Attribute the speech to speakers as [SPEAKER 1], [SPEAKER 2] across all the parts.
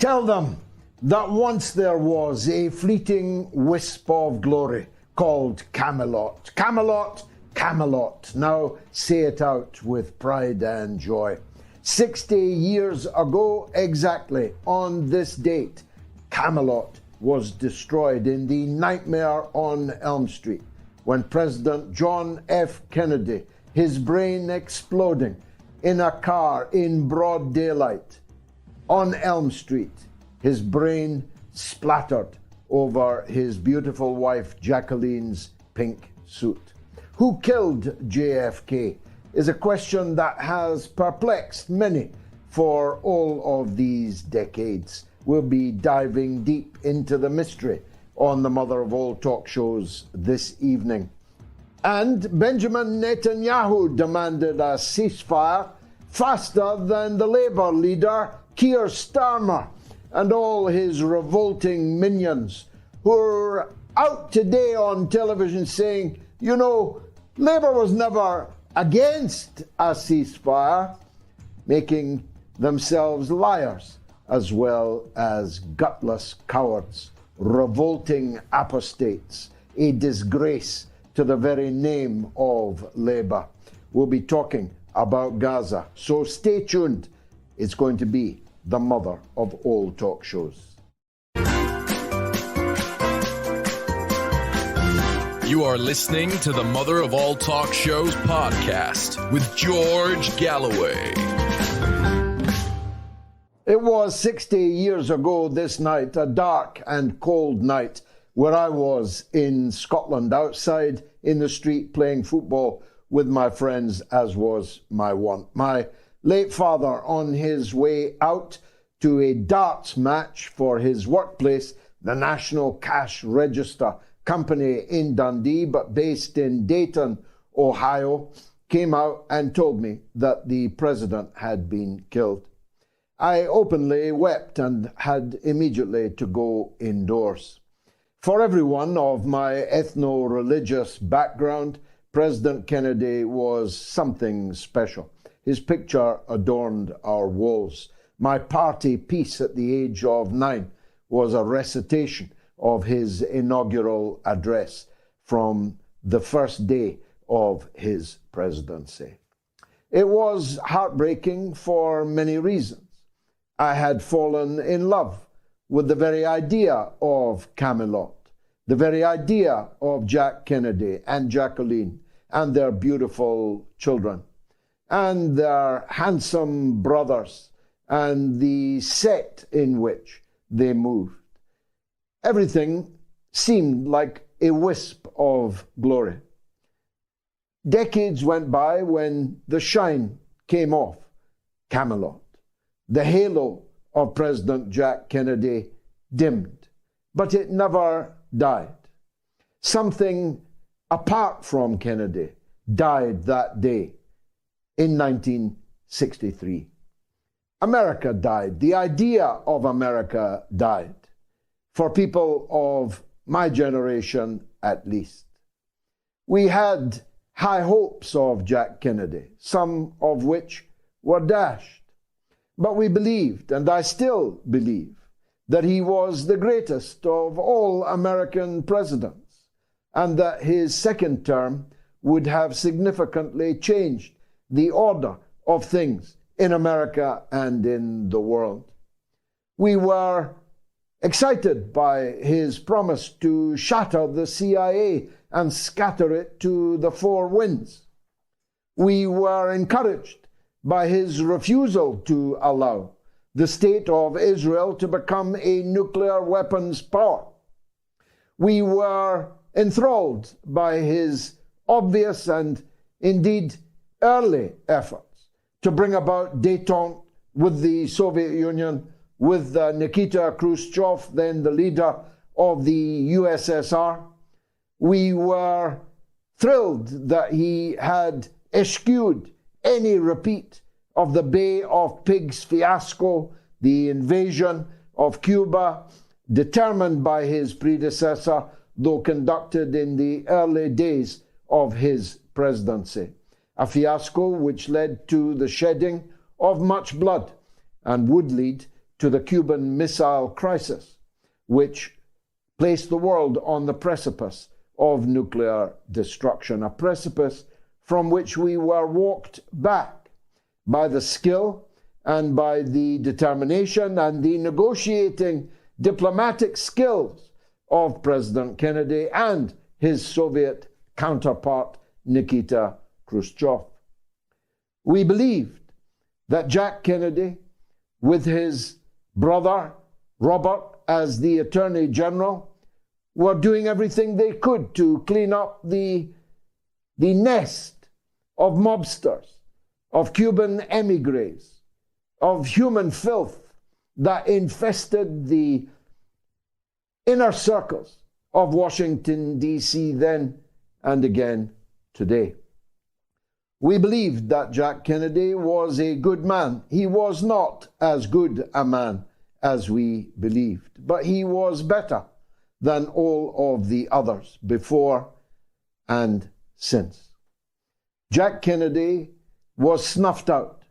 [SPEAKER 1] Tell them that once there was a fleeting wisp of glory called Camelot. Camelot, Camelot. Now say it out with pride and joy. 60 years ago exactly on this date, Camelot was destroyed in the Nightmare on Elm Street when President John F. Kennedy, his brain exploding in a car in broad daylight on Elm Street, his brain splattered over his beautiful wife Jacqueline's pink suit. Who killed JFK is a question that has perplexed many for all of these decades. We'll be diving deep into the mystery on the mother of all talk shows this evening. And Benjamin Netanyahu demanded a ceasefire faster than the Labour leader Keir Starmer and all his revolting minions who are out today on television saying, you know, Labour was never against a ceasefire, making themselves liars as well as gutless cowards, revolting apostates, a disgrace to the very name of Labour. We'll be talking about Gaza, so stay tuned. It's going to be the mother of all talk shows.
[SPEAKER 2] You are listening to the Mother of All Talk Shows podcast with George Galloway.
[SPEAKER 1] It was 60 years ago this night, a dark and cold night, where I was in Scotland, outside in the street playing football with my friends, as was my wont. My late father on his way out to a darts match for his workplace, the National Cash Register Company in Dundee, but based in Dayton, Ohio, came out and told me that the president had been killed. I openly wept and had immediately to go indoors. For everyone of my ethno-religious background, President Kennedy was something special. His picture adorned our walls. My party piece at the age of 9 was a recitation of his inaugural address from the first day of his presidency. It was heartbreaking for many reasons. I had fallen in love with the very idea of Camelot, the very idea of Jack Kennedy and Jacqueline and their beautiful children and their handsome brothers and the set in which they moved. Everything seemed like a wisp of glory. Decades went by when the shine came off Camelot. The halo of President Jack Kennedy dimmed, but it never died. Something apart from Kennedy died that day in 1963. America died. The idea of America died. For people of my generation, at least. We had high hopes of Jack Kennedy, some of which were dashed. But we believed, and I still believe, that he was the greatest of all American presidents, and that his second term would have significantly changed the order of things in America and in the world. We were excited by his promise to shatter the CIA and scatter it to the four winds. We were encouraged by his refusal to allow the state of Israel to become a nuclear weapons power. We were enthralled by his obvious and indeed early efforts to bring about détente with the Soviet Union, with Nikita Khrushchev, then the leader of the USSR. We were thrilled that he had eschewed any repeat of the Bay of Pigs fiasco, the invasion of Cuba, determined by his predecessor, though conducted in the early days of his presidency. A fiasco which led to the shedding of much blood and would lead to the Cuban Missile Crisis, which placed the world on the precipice of nuclear destruction, a precipice from which we were walked back by the skill and by the determination and the negotiating diplomatic skills of President Kennedy and his Soviet counterpart, Nikita Khrushchev. We believed that Jack Kennedy, with his brother Robert as the Attorney General, were doing everything they could to clean up the nest of mobsters, of Cuban emigres, of human filth that infested the inner circles of Washington, D.C. then and again today. We believed that Jack Kennedy was a good man. He was not as good a man as we believed, but he was better than all of the others before and since. Jack Kennedy was snuffed out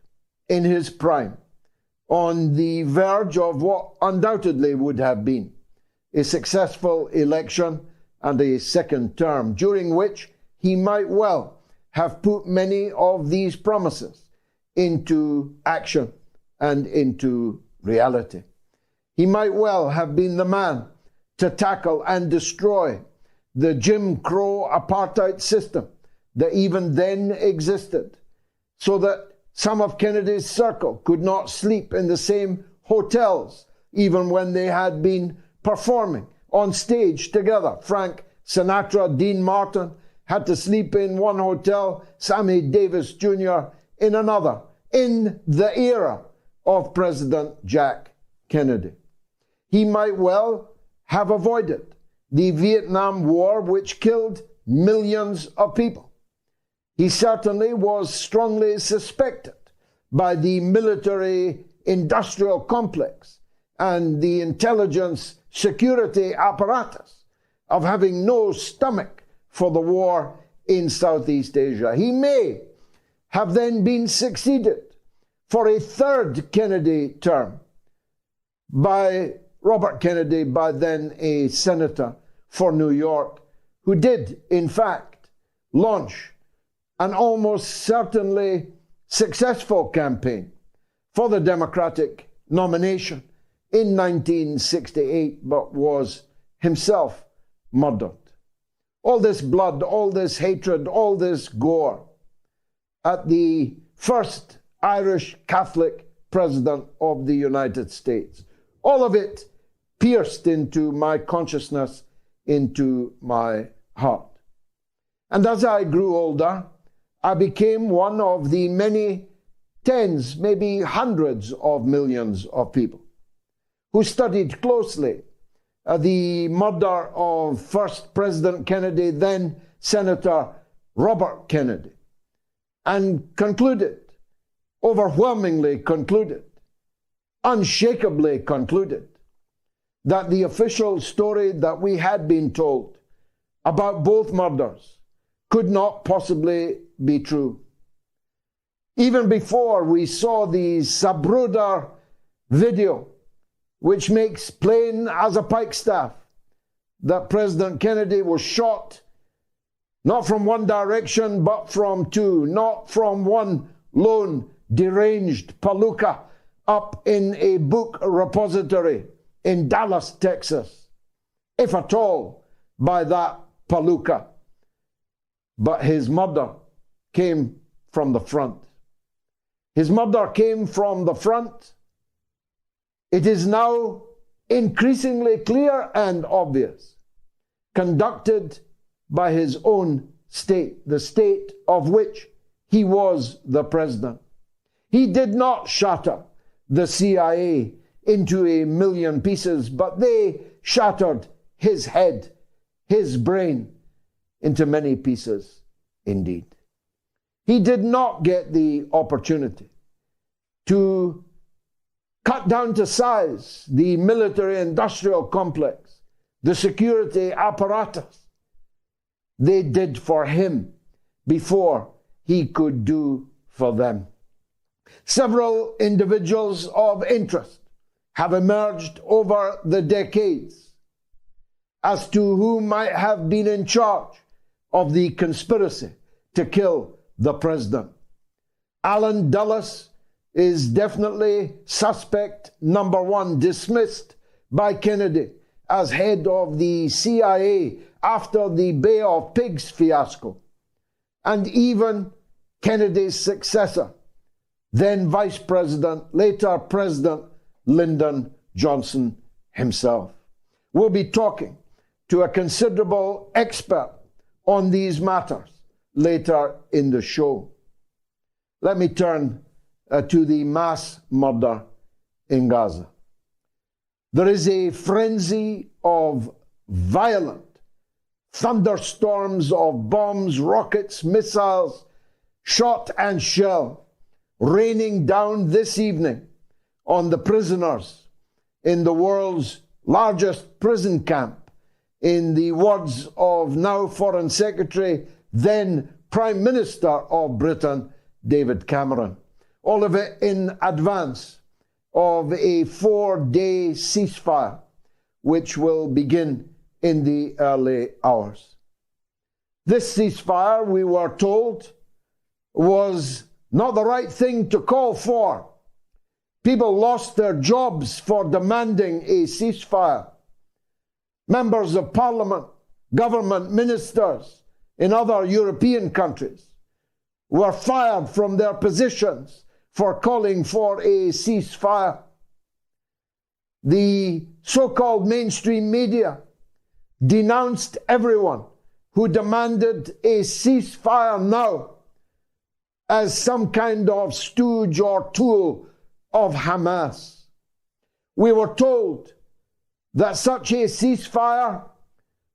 [SPEAKER 1] in his prime, on the verge of what undoubtedly would have been a successful election and a second term, during which he might well have put many of these promises into action and into reality. He might well have been the man to tackle and destroy the Jim Crow apartheid system that even then existed, so that some of Kennedy's circle could not sleep in the same hotels, even when they had been performing on stage together. Frank Sinatra, Dean Martin had to sleep in one hotel, Sammy Davis Jr. in another, in the era of President Jack Kennedy. He might well have avoided the Vietnam War, which killed millions of people. He certainly was strongly suspected by the military-industrial complex and the intelligence security apparatus of having no stomach for the war in Southeast Asia. He may have then been succeeded for a third Kennedy term by Robert Kennedy, by then a senator for New York, who did, in fact, launch an almost certainly successful campaign for the Democratic nomination in 1968, but was himself murdered. All this blood, all this hatred, all this gore at the first Irish Catholic president of the United States. All of it pierced into my consciousness, into my heart. And as I grew older, I became one of the many tens, maybe hundreds of millions of people who studied closely the murder of first President Kennedy, then Senator Robert Kennedy, and concluded, overwhelmingly concluded, unshakably concluded, that the official story that we had been told about both murders could not possibly be true. Even before we saw the Sabruder video, which makes plain as a pikestaff that President Kennedy was shot not from one direction, but from two, not from one lone deranged palooka up in a book repository in Dallas, Texas, if at all, by that palooka. But his murder came from the front. His murder came from the front. It is now increasingly clear and obvious, conducted by his own state, the state of which he was the president. He did not shatter the CIA into a million pieces, but they shattered his head, his brain, into many pieces indeed. He did not get the opportunity to cut down to size the military-industrial complex, the security apparatus. They did for him before he could do for them. Several individuals of interest have emerged over the decades as to who might have been in charge of the conspiracy to kill the president. Alan Dulles is definitely suspect number one, dismissed by Kennedy as head of the CIA after the Bay of Pigs fiasco. And even Kennedy's successor, then Vice President, later President Lyndon Johnson himself. We'll be talking to a considerable expert on these matters later in the show. Let me turn to the mass murder in Gaza. There is a frenzy of violent thunderstorms of bombs, rockets, missiles, shot and shell raining down this evening on the prisoners in the world's largest prison camp, in the words of now Foreign Secretary, then Prime Minister of Britain, David Cameron. All of it in advance of a 4-day ceasefire, which will begin in the early hours. This ceasefire, we were told, was not the right thing to call for. People lost their jobs for demanding a ceasefire. Members of Parliament, government ministers in other European countries were fired from their positions for calling for a ceasefire. The so-called mainstream media denounced everyone who demanded a ceasefire now as some kind of stooge or tool of Hamas. We were told that such a ceasefire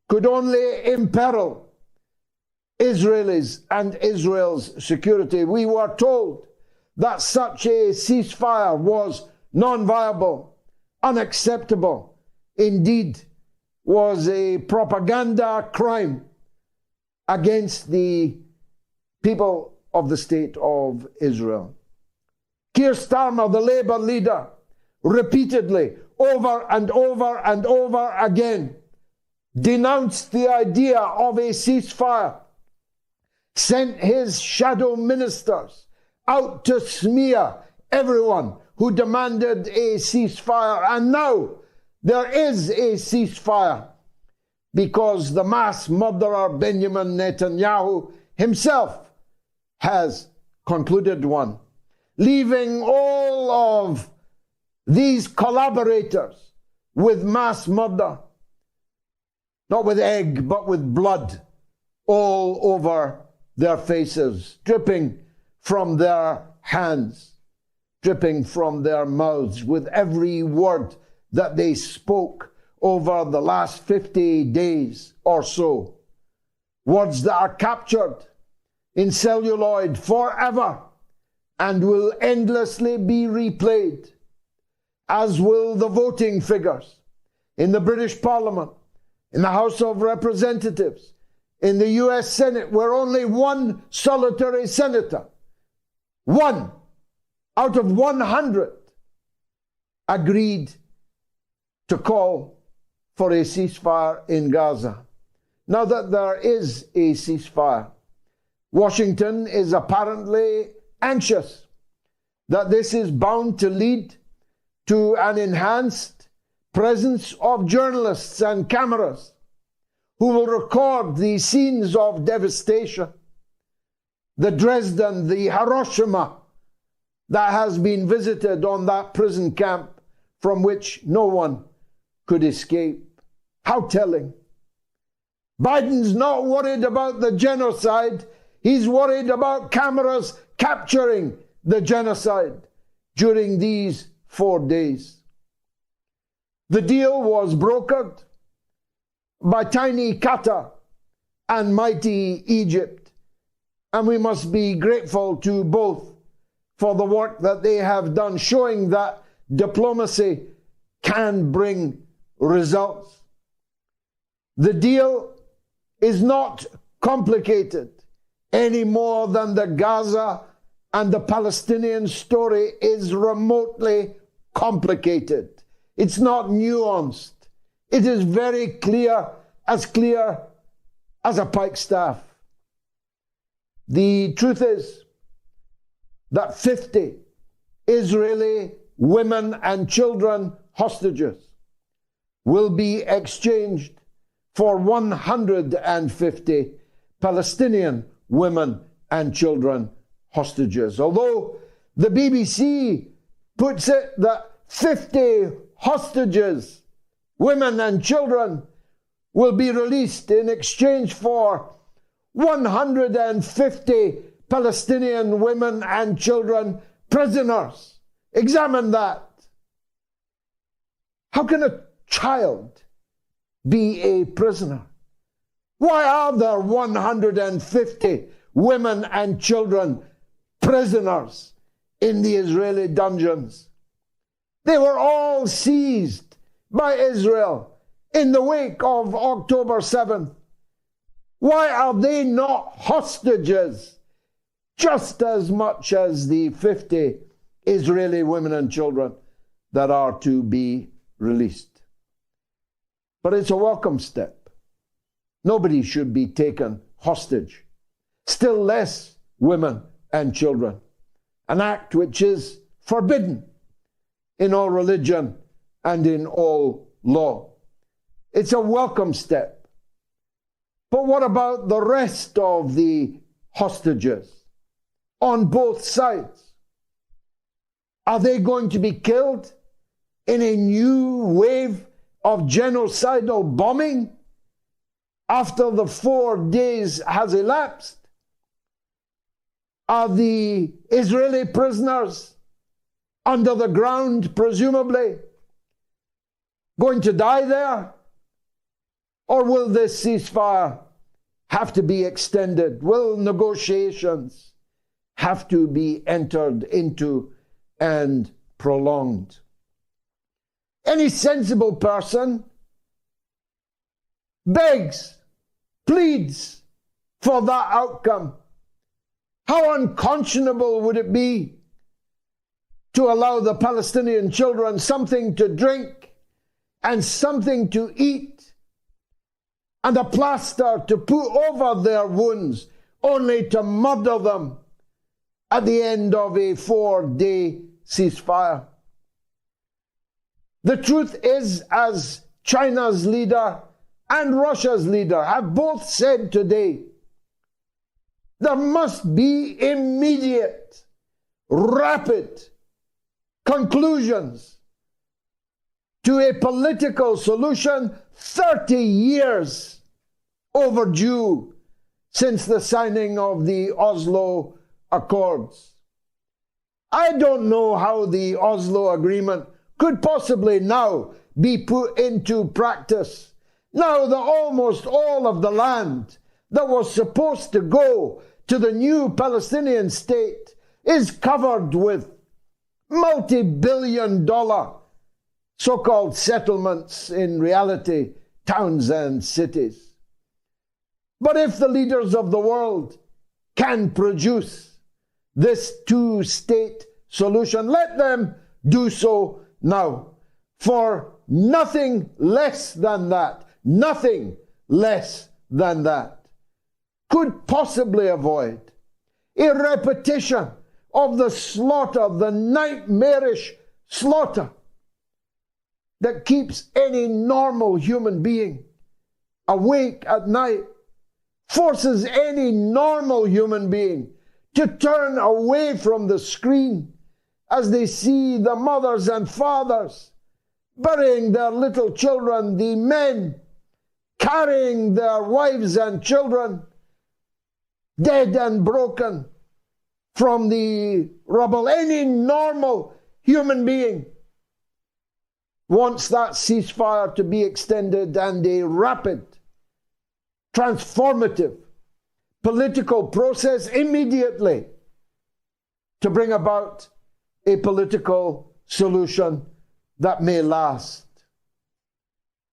[SPEAKER 1] could only imperil Israelis and Israel's security. We were told that such a ceasefire was non-viable, unacceptable, indeed was a propaganda crime against the people of the state of Israel. Keir Starmer, the Labour leader, repeatedly, over and over and over again, denounced the idea of a ceasefire, sent his shadow ministers out to smear everyone who demanded a ceasefire. And now there is a ceasefire because the mass murderer Benjamin Netanyahu himself has concluded one, leaving all of these collaborators with mass murder, not with egg, but with blood all over their faces, dripping from their hands, dripping from their mouths with every word that they spoke over the last 50 days or so. Words that are captured in celluloid forever and will endlessly be replayed, as will the voting figures in the British Parliament, in the House of Representatives, in the US Senate, where only one solitary senator, one out of 100, agreed to call for a ceasefire in Gaza. Now that there is a ceasefire, Washington is apparently anxious that this is bound to lead to an enhanced presence of journalists and cameras who will record the scenes of devastation, the Dresden, the Hiroshima that has been visited on that prison camp from which no one could escape. How telling. Biden's not worried about the genocide. He's worried about cameras capturing the genocide during these 4 days. The deal was brokered by tiny Qatar and mighty Egypt, and we must be grateful to both for the work that they have done, showing that diplomacy can bring results. The deal is not complicated any more than the Gaza and the Palestinian story is remotely complicated. It's not nuanced. It is very clear as a pikestaff. The truth is that 50 Israeli women and children hostages will be exchanged for 150 Palestinian women and children hostages. Although the BBC puts it that 50 hostages, women and children, will be released in exchange for 150 Palestinian women and children prisoners. Examine that. How can a child be a prisoner? Why are there 150 women and children prisoners in the Israeli dungeons? They were all seized by Israel in the wake of October 7th. Why are they not hostages just as much as the 50 Israeli women and children that are to be released? But it's a welcome step. Nobody should be taken hostage, still less women and children, an act which is forbidden in all religion and in all law. It's a welcome step. But what about the rest of the hostages on both sides? Are they going to be killed in a new wave of genocidal bombing after the 4 days has elapsed? Are the Israeli prisoners under the ground, presumably, going to die there? Or will this ceasefire have to be extended? Will negotiations have to be entered into and prolonged? Any sensible person begs, pleads for that outcome. How unconscionable would it be to allow the Palestinian children something to drink and something to eat and a plaster to put over their wounds, only to murder them at the end of a 4-day ceasefire? The truth is, as China's leader and Russia's leader have both said today, there must be immediate, rapid conclusions to a political solution 30 years overdue since the signing of the Oslo Accords. I don't know how the Oslo Agreement could possibly now be put into practice, now that almost all of the land that was supposed to go to the new Palestinian state is covered with multi-billion-dollar so-called settlements, in reality, towns and cities. But if the leaders of the world can produce this two-state solution, let them do so now. For nothing less than that could possibly avoid a repetition of the slaughter, the nightmarish slaughter that keeps any normal human being awake at night, forces any normal human being to turn away from the screen as they see the mothers and fathers burying their little children, the men carrying their wives and children dead and broken from the rubble. Any normal human being wants that ceasefire to be extended and a rapid, transformative political process immediately to bring about a political solution that may last.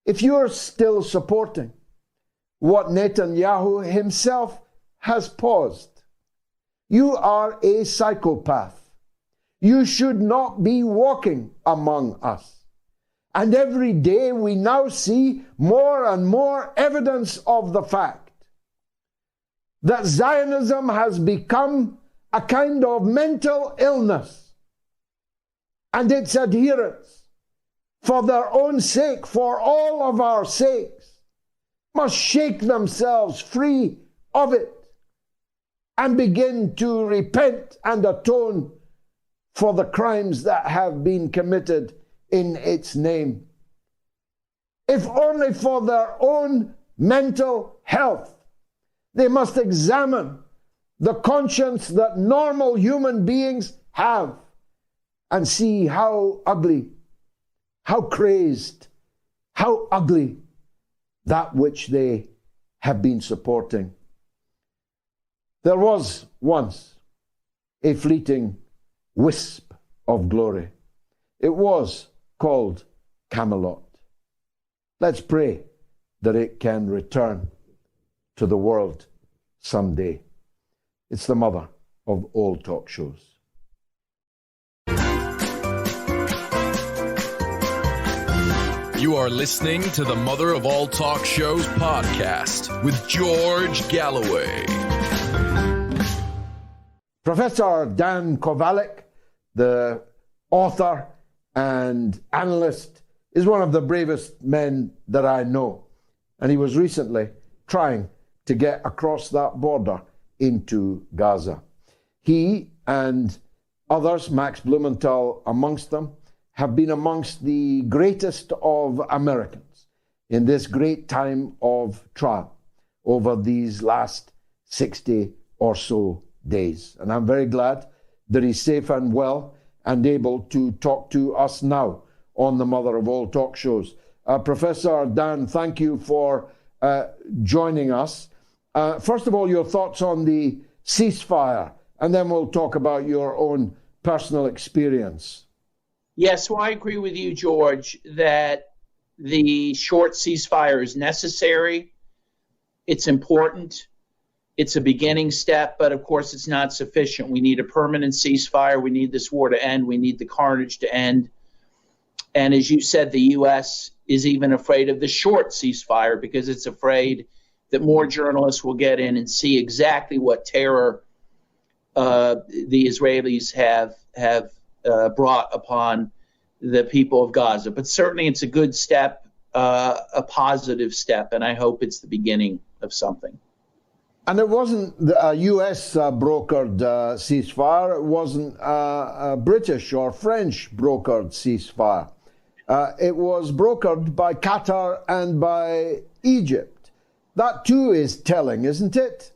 [SPEAKER 1] If you're still supporting what Netanyahu himself has paused, you are a psychopath. You should not be walking among us. And every day we now see more and more evidence of the fact that Zionism has become a kind of mental illness, and its adherents, for their own sake, for all of our sakes, must shake themselves free of it and begin to repent and atone for the crimes that have been committed in its name. If only for their own mental health, they must examine the conscience that normal human beings have and see how ugly, how crazed, how ugly that which they have been supporting. There was once a fleeting wisp of glory. It was called Camelot. Let's pray that it can return to the world someday. It's the mother of all talk shows.
[SPEAKER 2] You are listening to the Mother of All Talk Shows podcast with George Galloway.
[SPEAKER 1] Professor Dan Kovalik, the author and analyst, is one of the bravest men that I know. And he was recently trying to get across that border into Gaza. He and others, Max Blumenthal amongst them, have been amongst the greatest of Americans in this great time of trial over these last 60 or so days. And I'm very glad that he's safe and well and able to talk to us now on the Mother of All Talk Shows. Professor Dan, thank you for joining us. First of all, your thoughts on the ceasefire, and then we'll talk about your own personal experience.
[SPEAKER 3] Yes, well, I agree with you, George, that the short ceasefire is necessary. It's important. It's a beginning step, but of course it's not sufficient. We need a permanent ceasefire. We need this war to end. We need the carnage to end. And as you said, the U.S. is even afraid of the short ceasefire because it's afraid that more journalists will get in and see exactly what terror the Israelis have brought upon the people of Gaza. But certainly it's a good step, a positive step, and I hope it's the beginning of something.
[SPEAKER 1] And it wasn't a U.S. brokered ceasefire. It wasn't a British or French brokered ceasefire. It was brokered by Qatar and by Egypt. That too is telling, isn't it?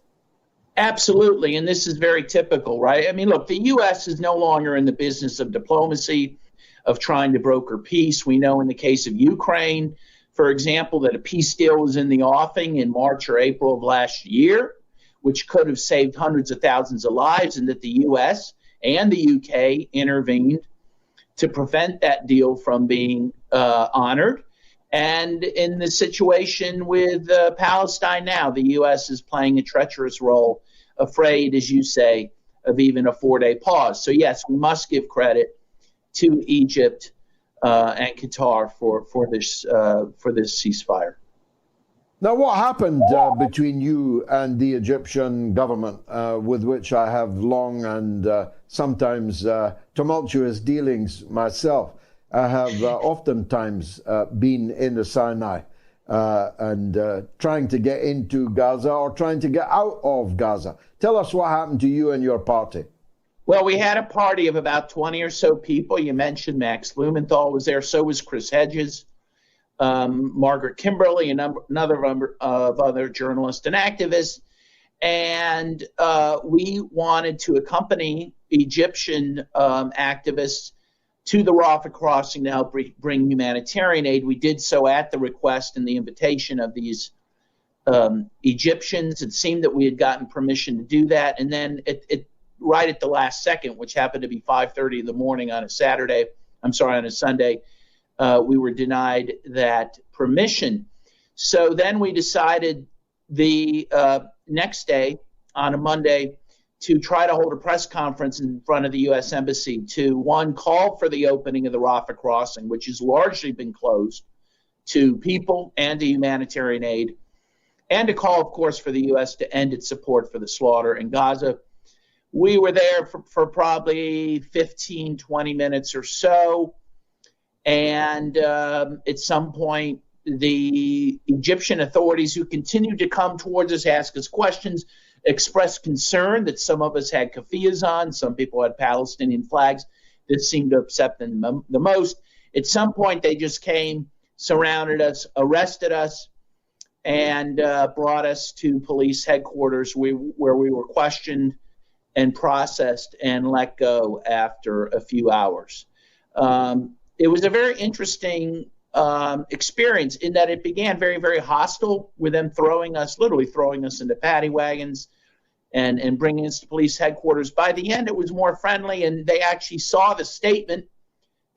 [SPEAKER 3] Absolutely, and this is very typical, right? I mean, look, the U.S. is no longer in the business of diplomacy, of trying to broker peace. We know in the case of Ukraine, for example, that a peace deal was in the offing in March or April of last year, which could have saved hundreds of thousands of lives, and that the U.S. and the U.K. intervened to prevent that deal from being honored. And in the situation with Palestine now, the U.S. is playing a treacherous role, afraid, as you say, of even a 4-day pause. So, yes, we must give credit to Egypt and Qatar for this ceasefire.
[SPEAKER 1] Now, what happened between you and the Egyptian government, with which I have long and sometimes tumultuous dealings myself? I have oftentimes been in the Sinai and trying to get into Gaza or trying to get out of Gaza. Tell us what happened to you and your party.
[SPEAKER 3] Well, we had a party of about 20 or so people. You mentioned Max Blumenthal was there. So was Chris Hedges, Margaret Kimberly, a number of other journalists and activists. And we wanted to accompany Egyptian activists to the Rafah crossing to help bring humanitarian aid. We did so at the request and the invitation of these Egyptians. It seemed that we had gotten permission to do that. And then right at the last second, which happened to be 5:30 in the morning on a Sunday, we were denied that permission. So then we decided the next day, on a Monday, to try to hold a press conference in front of the U.S. Embassy to, one, call for the opening of the Rafah crossing, which has largely been closed to people and to humanitarian aid, and to call, of course, for the U.S. to end its support for the slaughter in Gaza. We were there for probably 15, 20 minutes or so, and at some point, the Egyptian authorities, who continued to come towards us, ask us questions, expressed concern that some of us had keffiyehs on, some people had Palestinian flags. This seemed to upset them the most. At some point, they just came, surrounded us, arrested us, and brought us to police headquarters where we were questioned and processed and let go after a few hours. It was a very interesting experience in that it began very, very hostile, with them literally throwing us into paddy wagons and bringing us to police headquarters. By the end, it was more friendly, and they actually saw the statement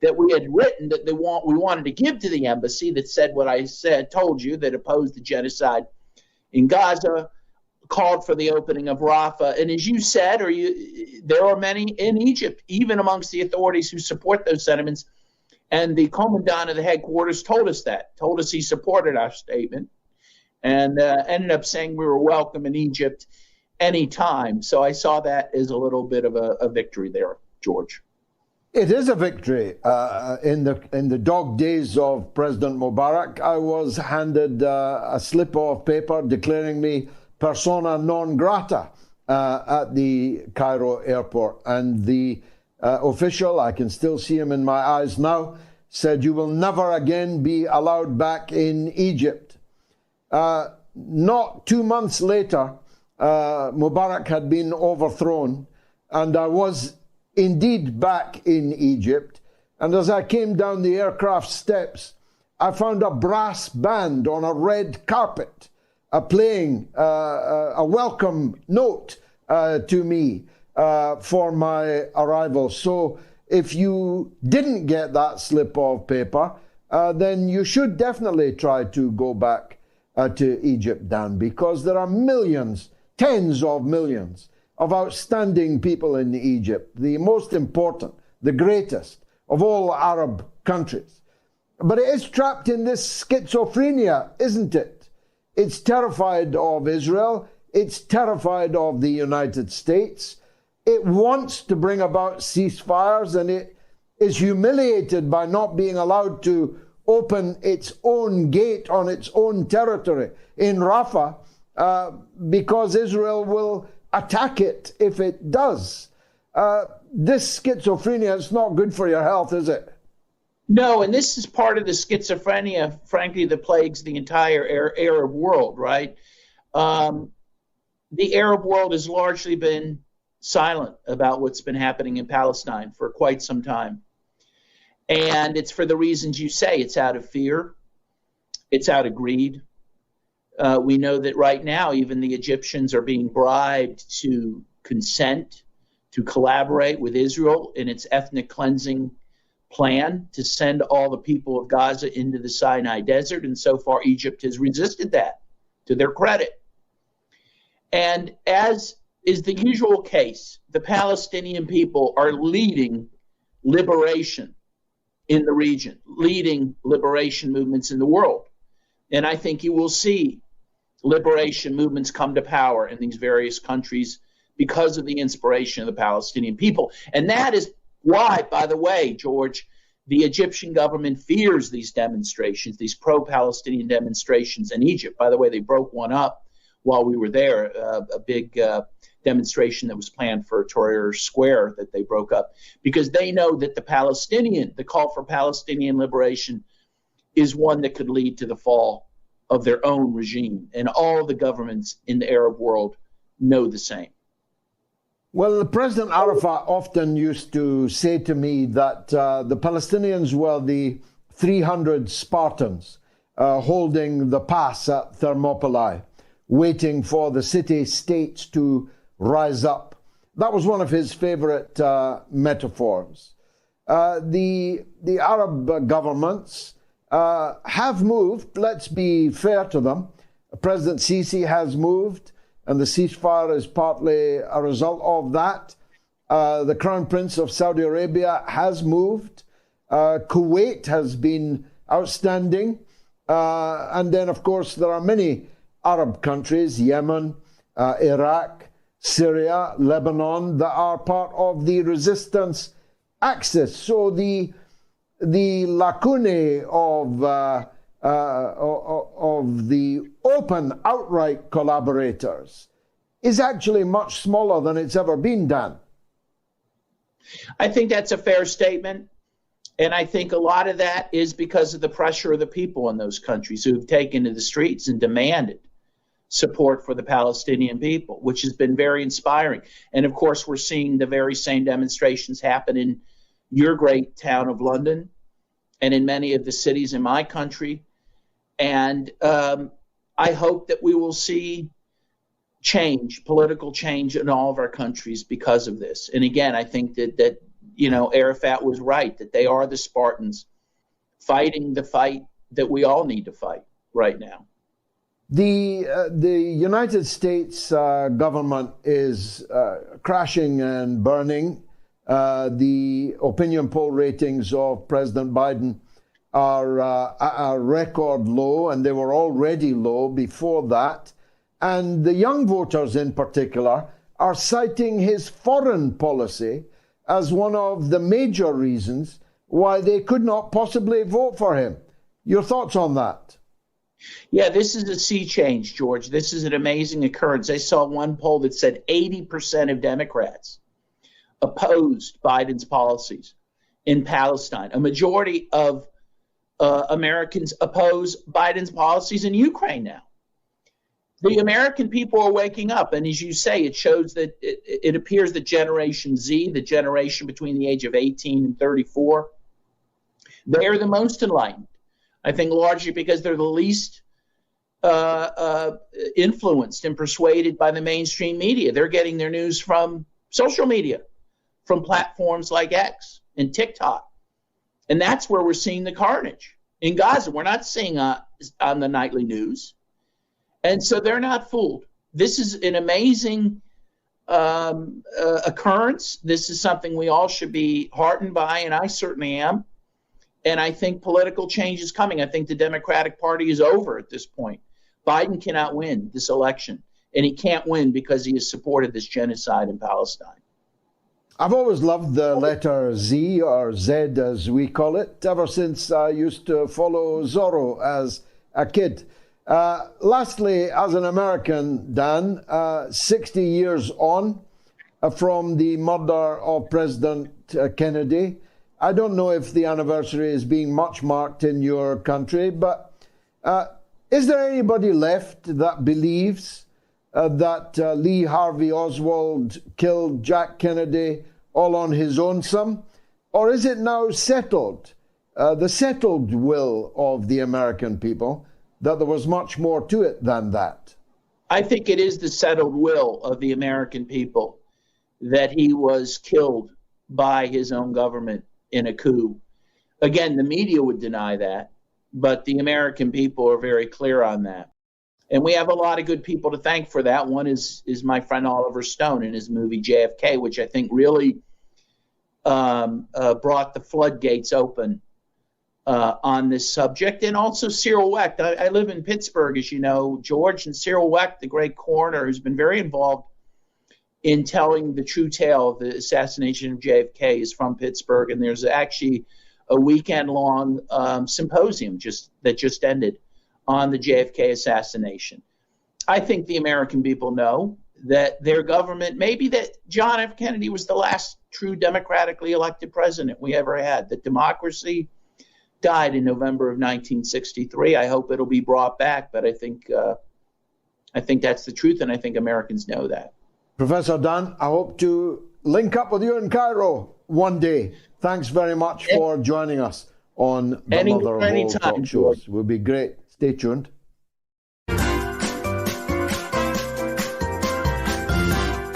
[SPEAKER 3] that we had written that we wanted to give to the embassy that said what I told you, that opposed the genocide in Gaza, called for the opening of Rafah. And as you said, there are many in Egypt, even amongst the authorities, who support those sentiments. And the commandant of the headquarters told us he supported our statement, and ended up saying we were welcome in Egypt anytime. So I saw that as a little bit of a victory there, George.
[SPEAKER 1] It is a victory. In the dog days of President Mubarak, I was handed a slip of paper declaring me persona non grata at the Cairo airport, and the official, I can still see him in my eyes now, said, "You will never again be allowed back in Egypt." Not 2 months later, Mubarak had been overthrown, and I was indeed back in Egypt. And as I came down the aircraft steps, I found a brass band on a red carpet playing a welcome note to me for my arrival. So if you didn't get that slip of paper, then you should definitely try to go back to Egypt, Dan, because there are millions, tens of millions of outstanding people in Egypt, the most important, the greatest of all Arab countries. But it is trapped in this schizophrenia, isn't it? It's terrified of Israel. It's terrified of the United States. It wants to bring about ceasefires, and it is humiliated by not being allowed to open its own gate on its own territory in Rafah because Israel will attack it if it does. This schizophrenia is not good for your health, is it?
[SPEAKER 3] No, and this is part of the schizophrenia, frankly, that plagues the entire Arab world, right? The Arab world has largely been silent about what's been happening in Palestine for quite some time. And it's for the reasons you say. It's out of fear. It's out of greed. We know that right now, even the Egyptians are being bribed to consent to collaborate with Israel in its ethnic cleansing plan to send all the people of Gaza into the Sinai Desert. And so far, Egypt has resisted that, to their credit. And as is the usual case, the Palestinian people are leading liberation in the region, leading liberation movements in the world. And I think you will see liberation movements come to power in these various countries because of the inspiration of the Palestinian people. And that is why, by the way, George, the Egyptian government fears these demonstrations, these pro-Palestinian demonstrations in Egypt. By the way, they broke one up while we were there, a big demonstration that was planned for Tahrir Square that they broke up, because they know that the call for Palestinian liberation is one that could lead to the fall of their own regime. And all the governments in the Arab world know the same.
[SPEAKER 1] Well, President Arafat often used to say to me that the Palestinians were the 300 Spartans holding the pass at Thermopylae, waiting for the city-states to rise up. That was one of his favorite metaphors. The Arab governments have moved. Let's be fair to them. President Sisi has moved. and the ceasefire is partly a result of that. The Crown Prince of Saudi Arabia has moved. Kuwait has been outstanding. And then, of course, there are many Arab countries, Yemen, Iraq, Syria, Lebanon, that are part of the resistance axis. So the lacunae of the open, outright collaborators is actually much smaller than it's ever been, Dan.
[SPEAKER 3] I think that's a fair statement. And I think a lot of that is because of the pressure of the people in those countries who have taken to the streets and demanded support for the Palestinian people, which has been very inspiring. And of course, we're seeing the very same demonstrations happen in your great town of London and in many of the cities in my country. And I hope that we will see change, political change in all of our countries because of this. And again, I think that Arafat was right, that they are the Spartans fighting the fight that we all need to fight right now.
[SPEAKER 1] The United States government is crashing and burning. The opinion poll ratings of President Biden are at a record low, and they were already low before that. And the young voters in particular are citing his foreign policy as one of the major reasons why they could not possibly vote for him. Your thoughts on that?
[SPEAKER 3] Yeah, this is a sea change, George. This is an amazing occurrence. I saw one poll that said 80% of Democrats opposed Biden's policies in Palestine. A majority of Americans oppose Biden's policies in Ukraine now. The American people are waking up, and as you say, it shows that it appears that Generation Z, the generation between the age of 18 and 34, they are the most enlightened. I think largely because they're the least influenced and persuaded by the mainstream media. They're getting their news from social media, from platforms like X and TikTok. And that's where we're seeing the carnage. In Gaza, we're not seeing on the nightly news. And so they're not fooled. This is an amazing occurrence. This is something we all should be heartened by, and I certainly am. And I think political change is coming. I think the Democratic Party is over at this point. Biden cannot win this election, and he can't win because he has supported this genocide in Palestine.
[SPEAKER 1] I've always loved the letter Z, or Z as we call it, ever since I used to follow Zorro as a kid. Lastly, as an American, Dan, 60 years on from the murder of President Kennedy, I don't know if the anniversary is being much marked in your country, but is there anybody left that believes that Lee Harvey Oswald killed Jack Kennedy all on his own? Or is it now settled, the settled will of the American people, that there was much more to it than that?
[SPEAKER 3] I think it is the settled will of the American people that he was killed by his own government in a coup. Again, the media would deny that, but the American people are very clear on that. And we have a lot of good people to thank for that. One is my friend Oliver Stone in his movie JFK, which I think really brought the floodgates open on this subject. And also Cyril Wecht. I live in Pittsburgh, as you know, George, and Cyril Wecht, the great coroner, who's been very involved in telling the true tale of the assassination of JFK, is from Pittsburgh. And there's actually a weekend-long symposium that just ended on the JFK assassination. I think the American people know that their government, maybe that John F. Kennedy was the last true democratically elected president we ever had, that democracy died in November of 1963. I hope it'll be brought back, but I think that's the truth, and I think Americans know that.
[SPEAKER 1] Professor Dan, I hope to link up with you in Cairo one day. Thanks very much for joining us on the Mother of All Talk Shows. It will be great. Stay tuned.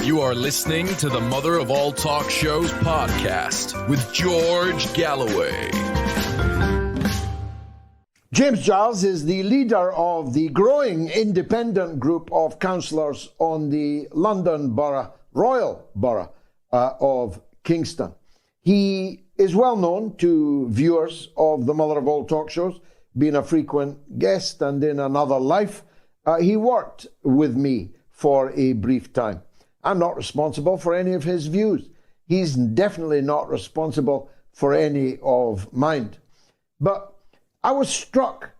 [SPEAKER 2] You are listening to the Mother of All Talk Shows podcast with George Galloway.
[SPEAKER 1] James Giles is the leader of the growing independent group of councillors on the London Royal Borough of Kingston. He is well known to viewers of the Mother of All talk shows, being a frequent guest, and in another life, he worked with me for a brief time. I'm not responsible for any of his views. He's definitely not responsible for any of mine. But I was struck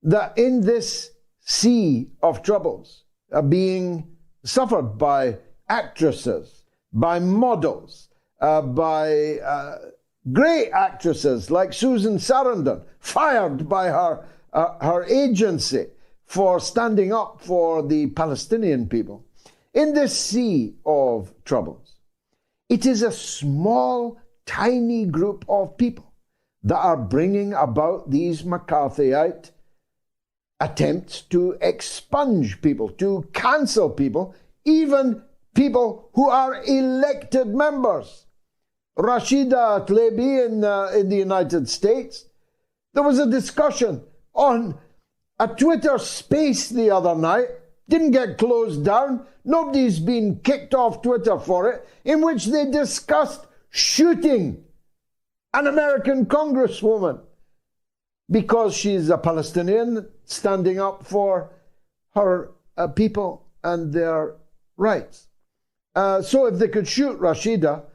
[SPEAKER 1] that in this sea of troubles being suffered by actresses, by models, by great actresses like Susan Sarandon, fired by her agency for standing up for the Palestinian people. In this sea of troubles, it is a small, tiny group of people that are bringing about these McCarthyite attempts to expunge people, to cancel people, even people who are elected members. Rashida Tlaib in the United States, there was a discussion on a Twitter space the other night, didn't get closed down, nobody's been kicked off Twitter for it, in which they discussed shooting an American congresswoman because she's a Palestinian standing up for her people and their rights. So if they could shoot Rashida,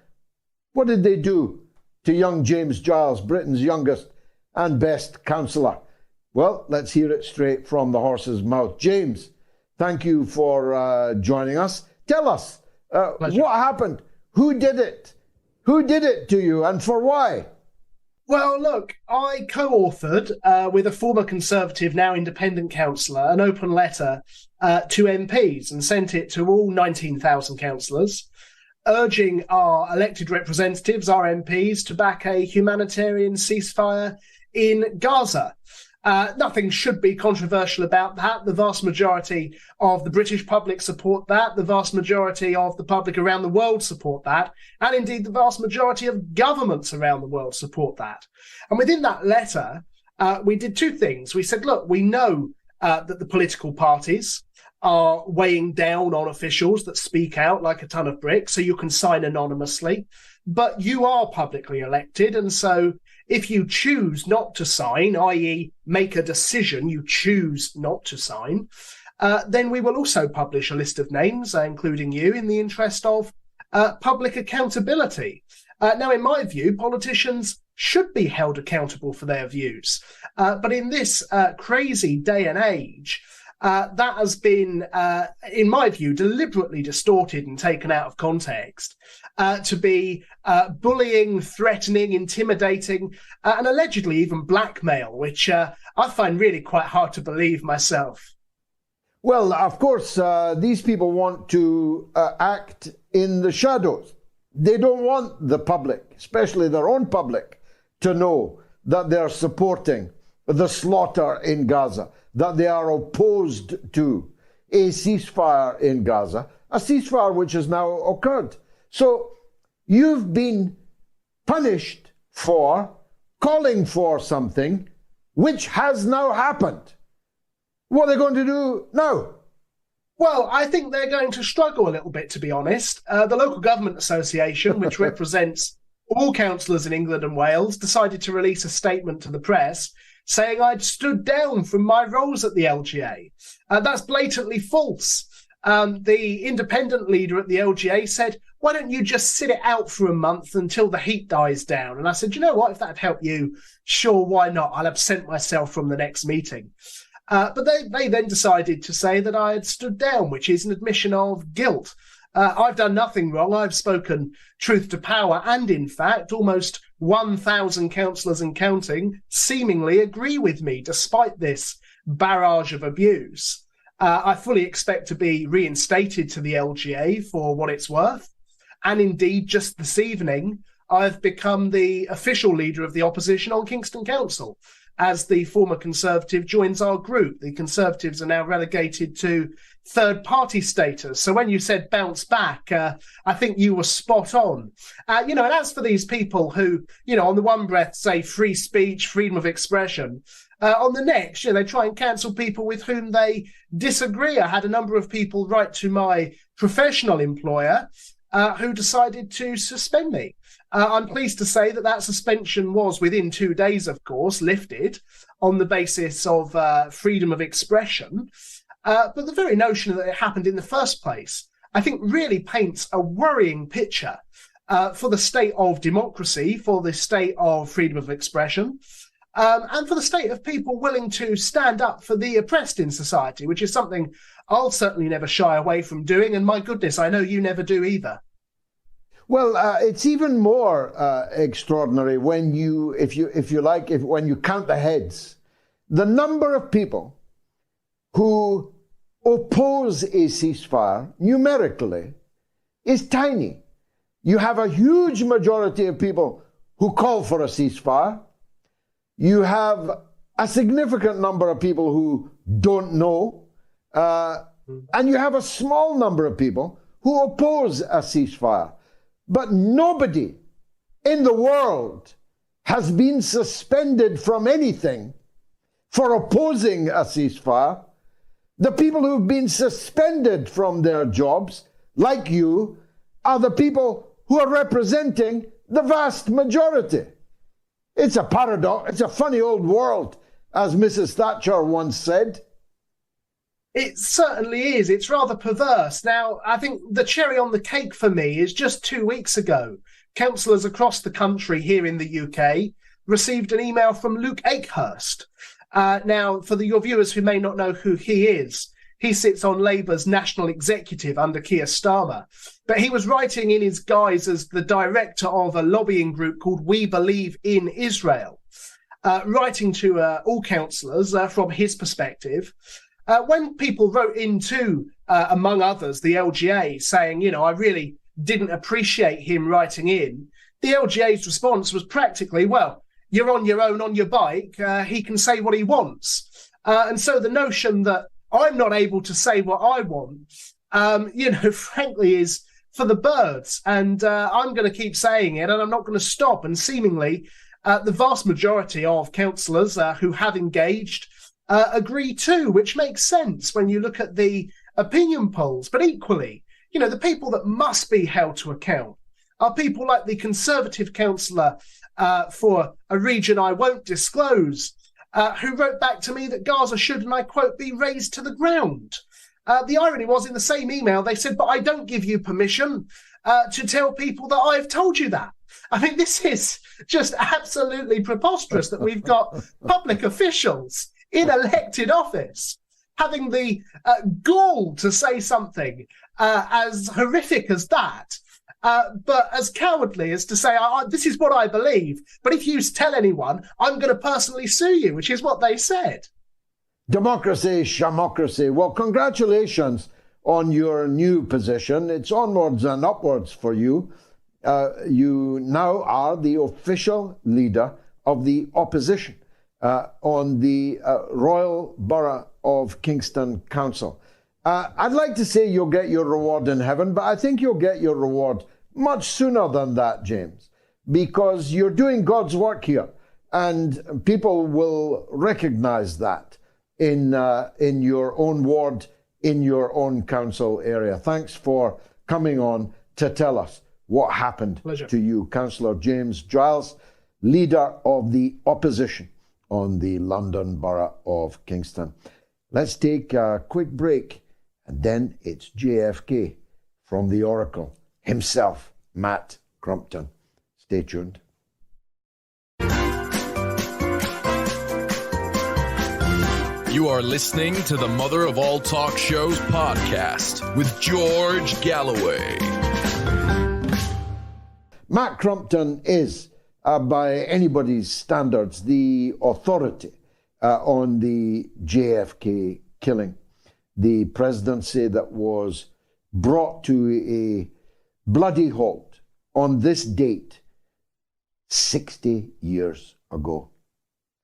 [SPEAKER 1] what did they do to young James Giles, Britain's youngest and best councillor? Well, let's hear it straight from the horse's mouth. James, thank you for joining us. Tell us, what happened? Who did it? Who did it to you and for why?
[SPEAKER 4] Well, look, I co-authored with a former Conservative, now independent councillor, an open letter to MPs and sent it to all 19,000 councillors, urging our elected representatives, our MPs, to back a humanitarian ceasefire in Gaza. Nothing should be controversial about that. The vast majority of the British public support that. The vast majority of the public around the world support that. And indeed, the vast majority of governments around the world support that. And within that letter, we did two things. We said, look, we know that the political parties are weighing down on officials that speak out like a ton of bricks, so you can sign anonymously. But you are publicly elected, and so if you choose not to sign, i.e. make a decision, you choose not to sign, then we will also publish a list of names, including you, in the interest of public accountability. Now, in my view, politicians should be held accountable for their views. But in this crazy day and age, that has been, in my view, deliberately distorted and taken out of context to be bullying, threatening, intimidating, and allegedly even blackmail, which I find really quite hard to believe myself.
[SPEAKER 1] Well, of course, these people want to act in the shadows. They don't want the public, especially their own public, to know that they're supporting the slaughter in Gaza, that they are opposed to a ceasefire in Gaza, a ceasefire which has now occurred. So you've been punished for calling for something which has now happened. What are they going to do now?
[SPEAKER 4] Well, I think they're going to struggle a little bit, to be honest. The Local Government Association, which represents all councillors in England and Wales, decided to release a statement to the press saying I'd stood down from my roles at the LGA. That's blatantly false. The independent leader at the LGA said, why don't you just sit it out for a month until the heat dies down? And I said, you know what, if that'd help you, sure, why not? I'll absent myself from the next meeting. But they then decided to say that I had stood down, which is an admission of guilt. I've done nothing wrong. I've spoken truth to power. And in fact, almost 1,000 councillors and counting seemingly agree with me, despite this barrage of abuse. I fully expect to be reinstated to the LGA for what it's worth. And indeed, just this evening, I've become the official leader of the opposition on Kingston Council. As the former Conservative joins our group, the Conservatives are now relegated to third-party status. So when you said bounce back, I think you were spot on. And as for these people who, on the one breath say free speech, freedom of expression, On the next, they try and cancel people with whom they disagree. I had a number of people write to my professional employer who decided to suspend me. I'm pleased to say that suspension was, within 2 days, of course, lifted on the basis of freedom of expression. But the very notion that it happened in the first place, I think, really paints a worrying picture for the state of democracy, for the state of freedom of expression, and for the state of people willing to stand up for the oppressed in society, which is something I'll certainly never shy away from doing. And my goodness, I know you never do either.
[SPEAKER 1] Well, it's even more extraordinary when when you count the heads. The number of people who oppose a ceasefire numerically is tiny. You have a huge majority of people who call for a ceasefire. You have a significant number of people who don't know. And you have a small number of people who oppose a ceasefire. But nobody in the world has been suspended from anything for opposing a ceasefire. The people who've been suspended from their jobs, like you, are the people who are representing the vast majority. It's a paradox. It's a funny old world, as Mrs. Thatcher once said.
[SPEAKER 4] It certainly is. It's rather perverse. Now, I think the cherry on the cake for me is just 2 weeks ago, councillors across the country here in the UK received an email from Luke Akehurst. Now, for your viewers who may not know who he is, he sits on Labour's national executive under Keir Starmer. But he was writing in his guise as the director of a lobbying group called We Believe in Israel, writing to all councillors from his perspective. When people wrote into, among others, the LGA saying, I really didn't appreciate him writing in, the LGA's response was practically, well, you're on your own on your bike. He can say what he wants. And so the notion that I'm not able to say what I want, frankly, is for the birds. And I'm going to keep saying it, and I'm not going to stop. And seemingly, the vast majority of councillors who have engaged agree too, which makes sense when you look at the opinion polls. But equally, the people that must be held to account are people like the Conservative councillor for a region I won't disclose, who wrote back to me that Gaza should, and I quote, be razed to the ground. The irony was, in the same email, they said, but I don't give you permission to tell people that I've told you that. I mean, this is just absolutely preposterous that we've got public officials in elected office having the gall to say something as horrific as that, but as cowardly as to say, this is what I believe, but if you tell anyone, I'm going to personally sue you, which is what they said.
[SPEAKER 1] Democracy, shamocracy. Well, congratulations on your new position. It's onwards and upwards for you. You now are the official leader of the opposition on the Royal Borough of Kingston Council. I'd like to say you'll get your reward in heaven, but I think you'll get your reward much sooner than that, James, because you're doing God's work here, and people will recognize that in your own ward, in your own council area. Thanks for coming on to tell us what happened to you, Councillor James Giles, leader of the opposition on the London Borough of Kingston. Let's take a quick break, and then it's JFK from the Oracle himself, Matt Crumpton. Stay tuned.
[SPEAKER 2] You are listening to the Mother of All Talk Shows podcast with George Galloway.
[SPEAKER 1] Matt Crumpton is, by anybody's standards, the authority on the JFK killing, the presidency that was brought to a bloody halt on this date 60 years ago.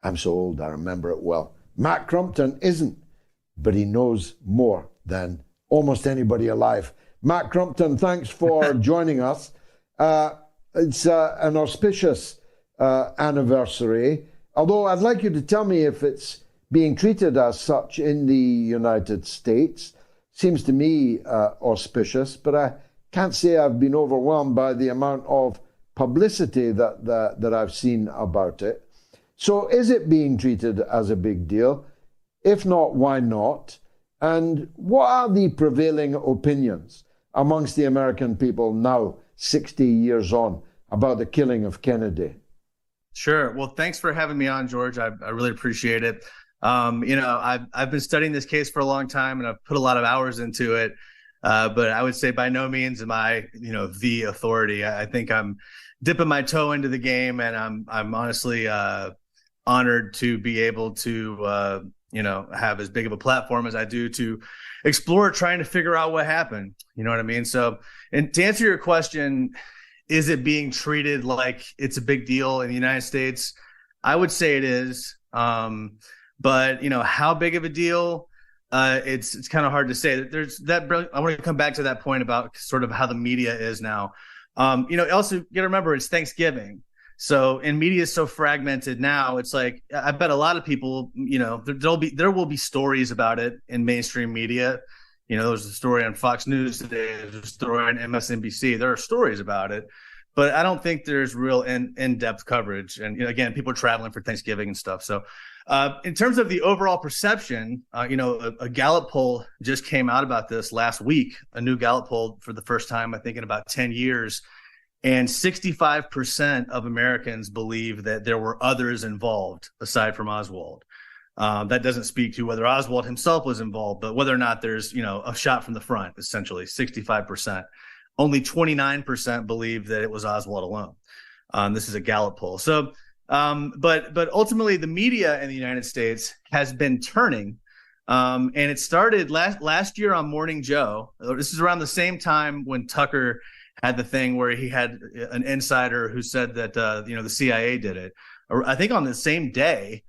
[SPEAKER 1] I'm so old, I remember it well. Matt Crumpton isn't, but he knows more than almost anybody alive. Matt Crumpton, thanks for joining us. It's an auspicious anniversary Although I'd like you to tell me if it's being treated as such in the United States. Seems to me auspicious, but I can't say I've been overwhelmed by the amount of publicity that I've seen about it. So is it being treated as a big deal? If not, why not? And what are the prevailing opinions amongst the American people now, 60 years on, about the killing of Kennedy?
[SPEAKER 5] Sure. Well, thanks for having me on, George. I really appreciate it. I've been studying this case for a long time, and I've put a lot of hours into it. But I would say by no means am I, the authority. I think I'm dipping my toe into the game, and I'm honestly honored to be able to, have as big of a platform as I do to explore trying to figure out what happened. You know what I mean? So, and to answer your question, is it being treated like it's a big deal in the United States? I would say it is. But how big of a deal? It's kind of hard to say. There's that. I want to come back to that point about sort of how the media is now. Also you got to remember it's Thanksgiving, so and media is so fragmented now. It's like I bet a lot of people, there will be stories about it in mainstream media. There was a story on Fox News today. There's a story on MSNBC. There are stories about it, but I don't think there's real in-depth coverage. And again, people are traveling for Thanksgiving and stuff. So in terms of the overall perception, a Gallup poll just came out about this last week, a new Gallup poll for the first time, I think, in about 10 years. And 65% of Americans believe that there were others involved aside from Oswald. That doesn't speak to whether Oswald himself was involved, but whether or not there's, a shot from the front, essentially 65%. Only 29% believe that it was Oswald alone. This is a Gallup poll. So, but ultimately the media in the United States has been turning, and it started last year on Morning Joe. This is around the same time when Tucker had the thing where he had an insider who said that, the CIA did it. Or I think on the same day,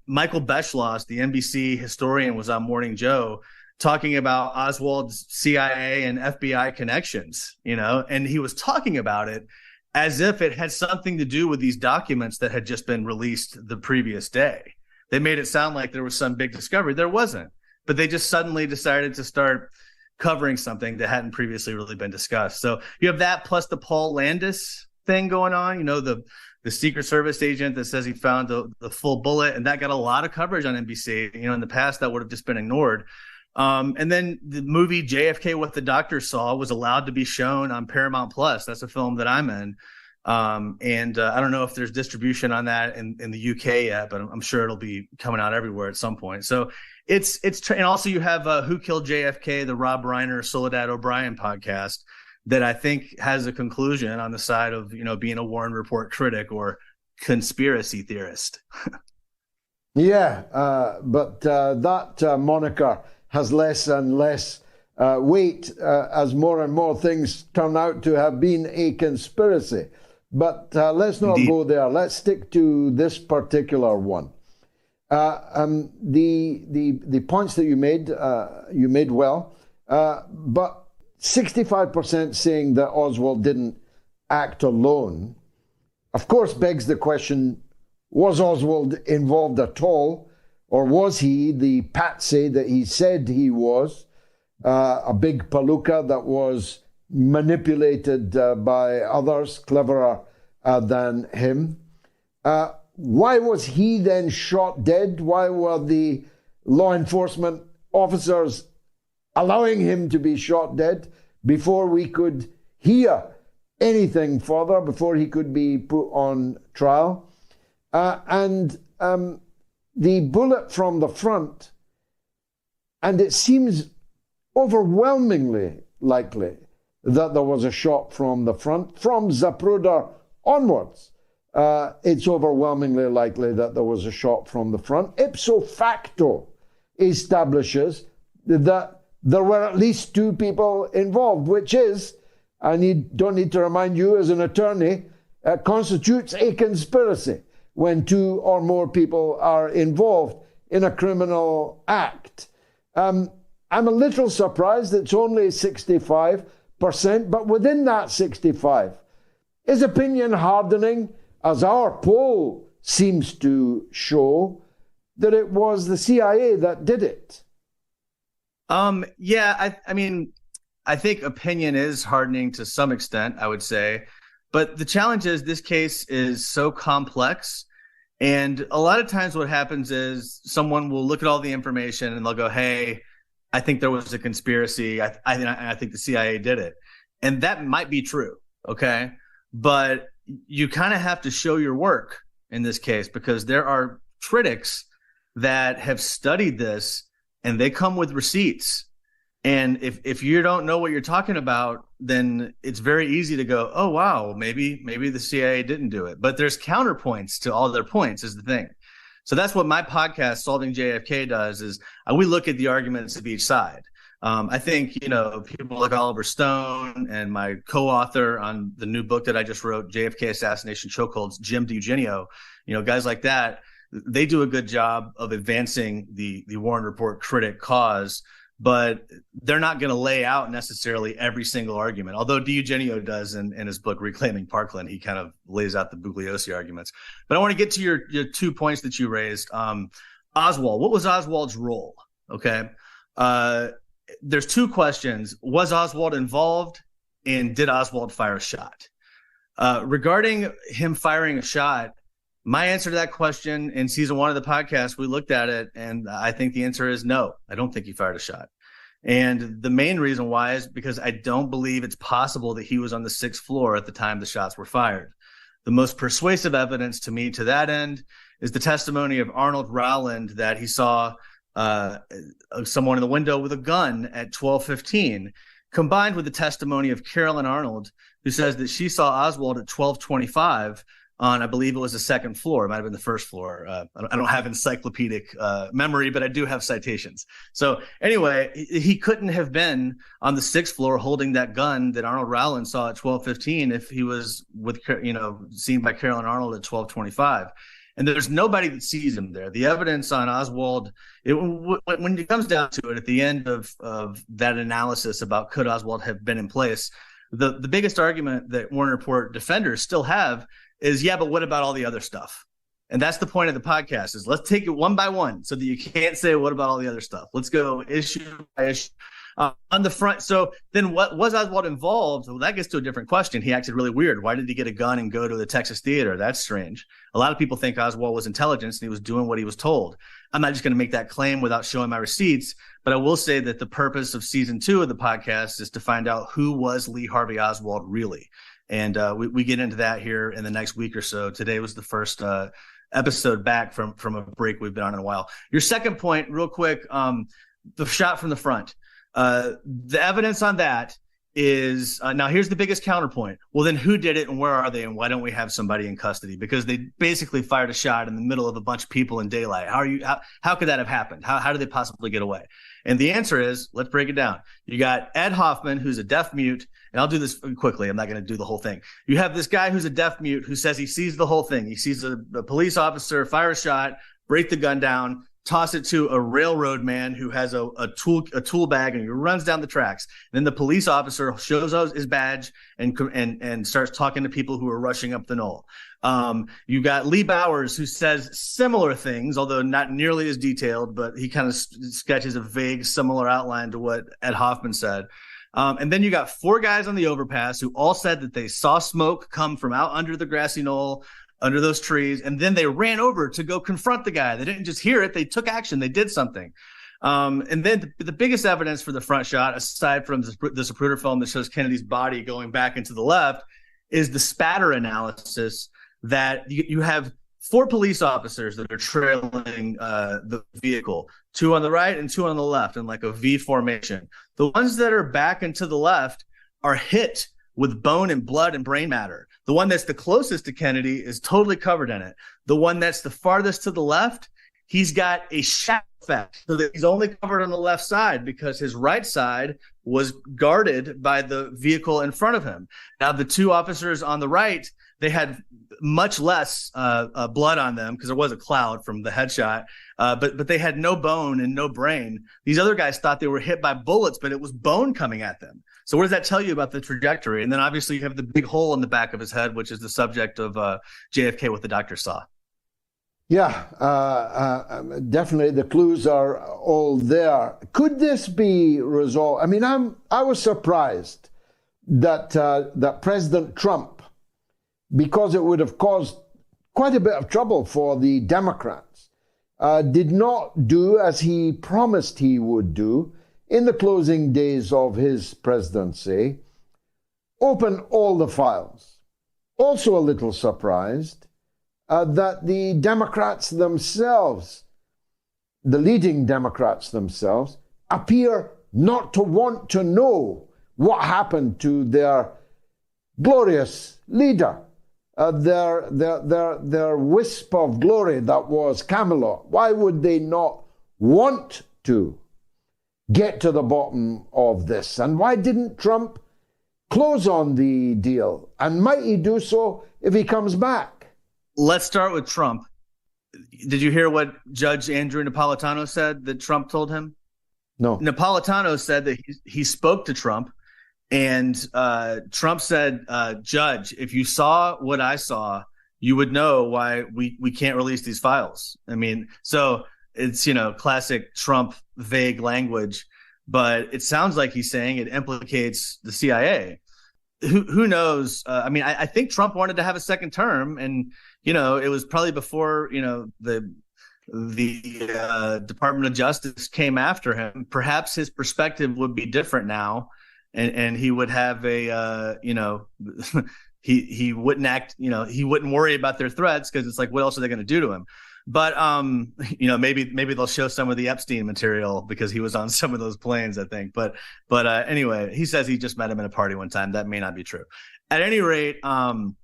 [SPEAKER 5] Michael Beschloss, the NBC historian, was on Morning Joe talking about Oswald's CIA and FBI connections, and he was talking about it as if it had something to do with these documents that had just been released the previous day. They made it sound like there was some big discovery. There wasn't, but they just suddenly decided to start covering something that hadn't previously really been discussed. So you have that plus the Paul Landis thing going on, the Secret Service agent that says he found the full bullet, and that got a lot of coverage on NBC. In the past that would have just been ignored. And then the movie JFK What the Doctor Saw was allowed to be shown on Paramount Plus. That's a film that I'm in. And I don't know if there's distribution on that in the UK yet, but I'm sure it'll be coming out everywhere at some point. So it's and also you have Who Killed JFK, the Rob Reiner, Soledad O'Brien podcast that I think has a conclusion on the side of, being a Warren Report critic or conspiracy theorist.
[SPEAKER 1] Yeah, but that moniker has less and less weight as more and more things turn out to have been a conspiracy. But let's not go there. Let's stick to this particular one. The points that you made well, but 65% saying that Oswald didn't act alone, of course, begs the question, was Oswald involved at all? Or was he the patsy that he said he was, a big palooka that was manipulated by others cleverer than him? Why was he then shot dead? Why were the law enforcement officers allowing him to be shot dead before we could hear anything further, before he could be put on trial? And the bullet from the front, and it seems overwhelmingly likely that there was a shot from the front, from Zapruder onwards. It's overwhelmingly likely that there was a shot from the front. Ipso facto establishes that there were at least two people involved, which is, don't need to remind you as an attorney, constitutes a conspiracy when two or more people are involved in a criminal act. I'm a little surprised it's only 65%, but within that 65, is opinion hardening, as our poll seems to show that it was the CIA that did it.
[SPEAKER 5] Yeah, I mean, I think opinion is hardening to some extent, I would say. But the challenge is this case is so complex. And a lot of times what happens is someone will look at all the information and they'll go, hey, I think there was a conspiracy. I think the CIA did it. And that might be true. Okay. But you kind of have to show your work in this case, because there are critics that have studied this and they come with receipts. And if you don't know what you're talking about, then it's very easy to go, oh, wow, maybe the CIA didn't do it. But there's counterpoints to all their points is the thing. So that's what my podcast, Solving JFK, does is we look at the arguments of each side. I think, people like Oliver Stone and my co-author on the new book that I just wrote, JFK Assassination Chokeholds, Jim DiEugenio, guys like that, they do a good job of advancing the Warren Report critic cause, but they're not going to lay out necessarily every single argument. Although DiEugenio does in his book, Reclaiming Parkland, he kind of lays out the Bugliosi arguments. But I want to get to your 2 points that you raised. Oswald, what was Oswald's role? Okay. There's 2 questions. Was Oswald involved, and did Oswald fire a shot? Regarding him firing a shot, my answer to that question in season 1 of the podcast, we looked at it, and I think the answer is no. I don't think he fired a shot. And the main reason why is because I don't believe it's possible that he was on the 6th floor at the time the shots were fired. The most persuasive evidence to me to that end is the testimony of Arnold Rowland that he saw someone in the window with a gun at 12:15, combined with the testimony of Carolyn Arnold, who says that she saw Oswald at 12:25 on, I believe it was the 2nd floor. It might have been the 1st floor. I don't have encyclopedic memory, but I do have citations. So anyway, he couldn't have been on the 6th floor holding that gun that Arnold Rowland saw at 12:15 if he was seen by Carolyn Arnold at 12:25. And there's nobody that sees him there. The evidence on Oswald, when it comes down to it, at the end of that analysis about could Oswald have been in place, the biggest argument that Warren Report defenders still have is, yeah, but what about all the other stuff? And that's the point of the podcast, is let's take it one by one so that you can't say, what about all the other stuff? Let's go issue by issue. On the front, so then what was Oswald involved? Well, that gets to a different question. He acted really weird. Why did he get a gun and go to the Texas Theater? That's strange. A lot of people think Oswald was intelligence and he was doing what he was told. I'm not just going to make that claim without showing my receipts, but I will say that the purpose of season 2 of the podcast is to find out who was Lee Harvey Oswald really. And we get into that here in the next week or so. Today was the first episode back from a break we've been on in a while. Your second point, real quick, the shot from the front. The evidence on that is now here's the biggest counterpoint. Well, then who did it and where are they and why don't we have somebody in custody? Because they basically fired a shot in the middle of a bunch of people in daylight. How could that have happened? How did they possibly get away? And the answer is, let's break it down. You got Ed Hoffman, who's a deaf mute, and I'll do this quickly. I'm not going to do the whole thing. You have this guy who's a deaf mute who says he sees the whole thing. He sees a police officer fire a shot, break the gun down, toss it to a railroad man who has a tool bag, and he runs down the tracks. And then the police officer shows us his badge and starts talking to people who are rushing up the knoll. You got Lee Bowers, who says similar things, although not nearly as detailed, but he kind of sketches a vague similar outline to what Ed Hoffman said. And then you got 4 guys on the overpass who all said that they saw smoke come from out under the grassy knoll, under those trees, and then they ran over to go confront the guy. They didn't just hear it, they took action, they did something. And then the biggest evidence for the front shot, aside from the Zapruder film that shows Kennedy's body going back into the left, is the spatter analysis that you have 4 police officers that are trailing the vehicle, 2 on the right and 2 on the left in like a V formation. The ones that are back and to the left are hit with bone and blood and brain matter. The one that's the closest to Kennedy is totally covered in it. The one that's the farthest to the left, he's got a shadow effect, so that he's only covered on the left side because his right side was guarded by the vehicle in front of him. Now, the 2 officers on the right, they had much less blood on them because there was a cloud from the headshot, but they had no bone and no brain. These other guys thought they were hit by bullets, but it was bone coming at them. So what does that tell you about the trajectory? And then obviously you have the big hole in the back of his head, which is the subject of JFK, what the doctor saw.
[SPEAKER 1] Yeah, definitely the clues are all there. Could this be resolved? I mean, I was surprised that that President Trump, because it would have caused quite a bit of trouble for the Democrats, did not do as he promised he would do in the closing days of his presidency, open all the files. Also a little surprised that the Democrats themselves, the leading Democrats themselves, appear not to want to know what happened to their glorious leader, their wisp of glory that was Camelot. Why would they not want to get to the bottom of this? And why didn't Trump close on the deal? And might he do so if he comes back?
[SPEAKER 5] Let's start with Trump. Did you hear what Judge Andrew Napolitano said that Trump told him?
[SPEAKER 1] No.
[SPEAKER 5] Napolitano said that he spoke to Trump, and Trump said, Judge, if you saw what I saw, you would know why we can't release these files. I mean, so it's, classic Trump vague language, but it sounds like he's saying it implicates the CIA. Who knows? I think Trump wanted to have a second term, and it was probably before the Department of Justice came after him. Perhaps his perspective would be different now, and he would have a he wouldn't act. He wouldn't worry about their threats, because it's like, what else are they going to do to him? But maybe they'll show some of the Epstein material, because he was on some of those planes, I think. But anyway, he says he just met him at a party one time. That may not be true. At any rate, on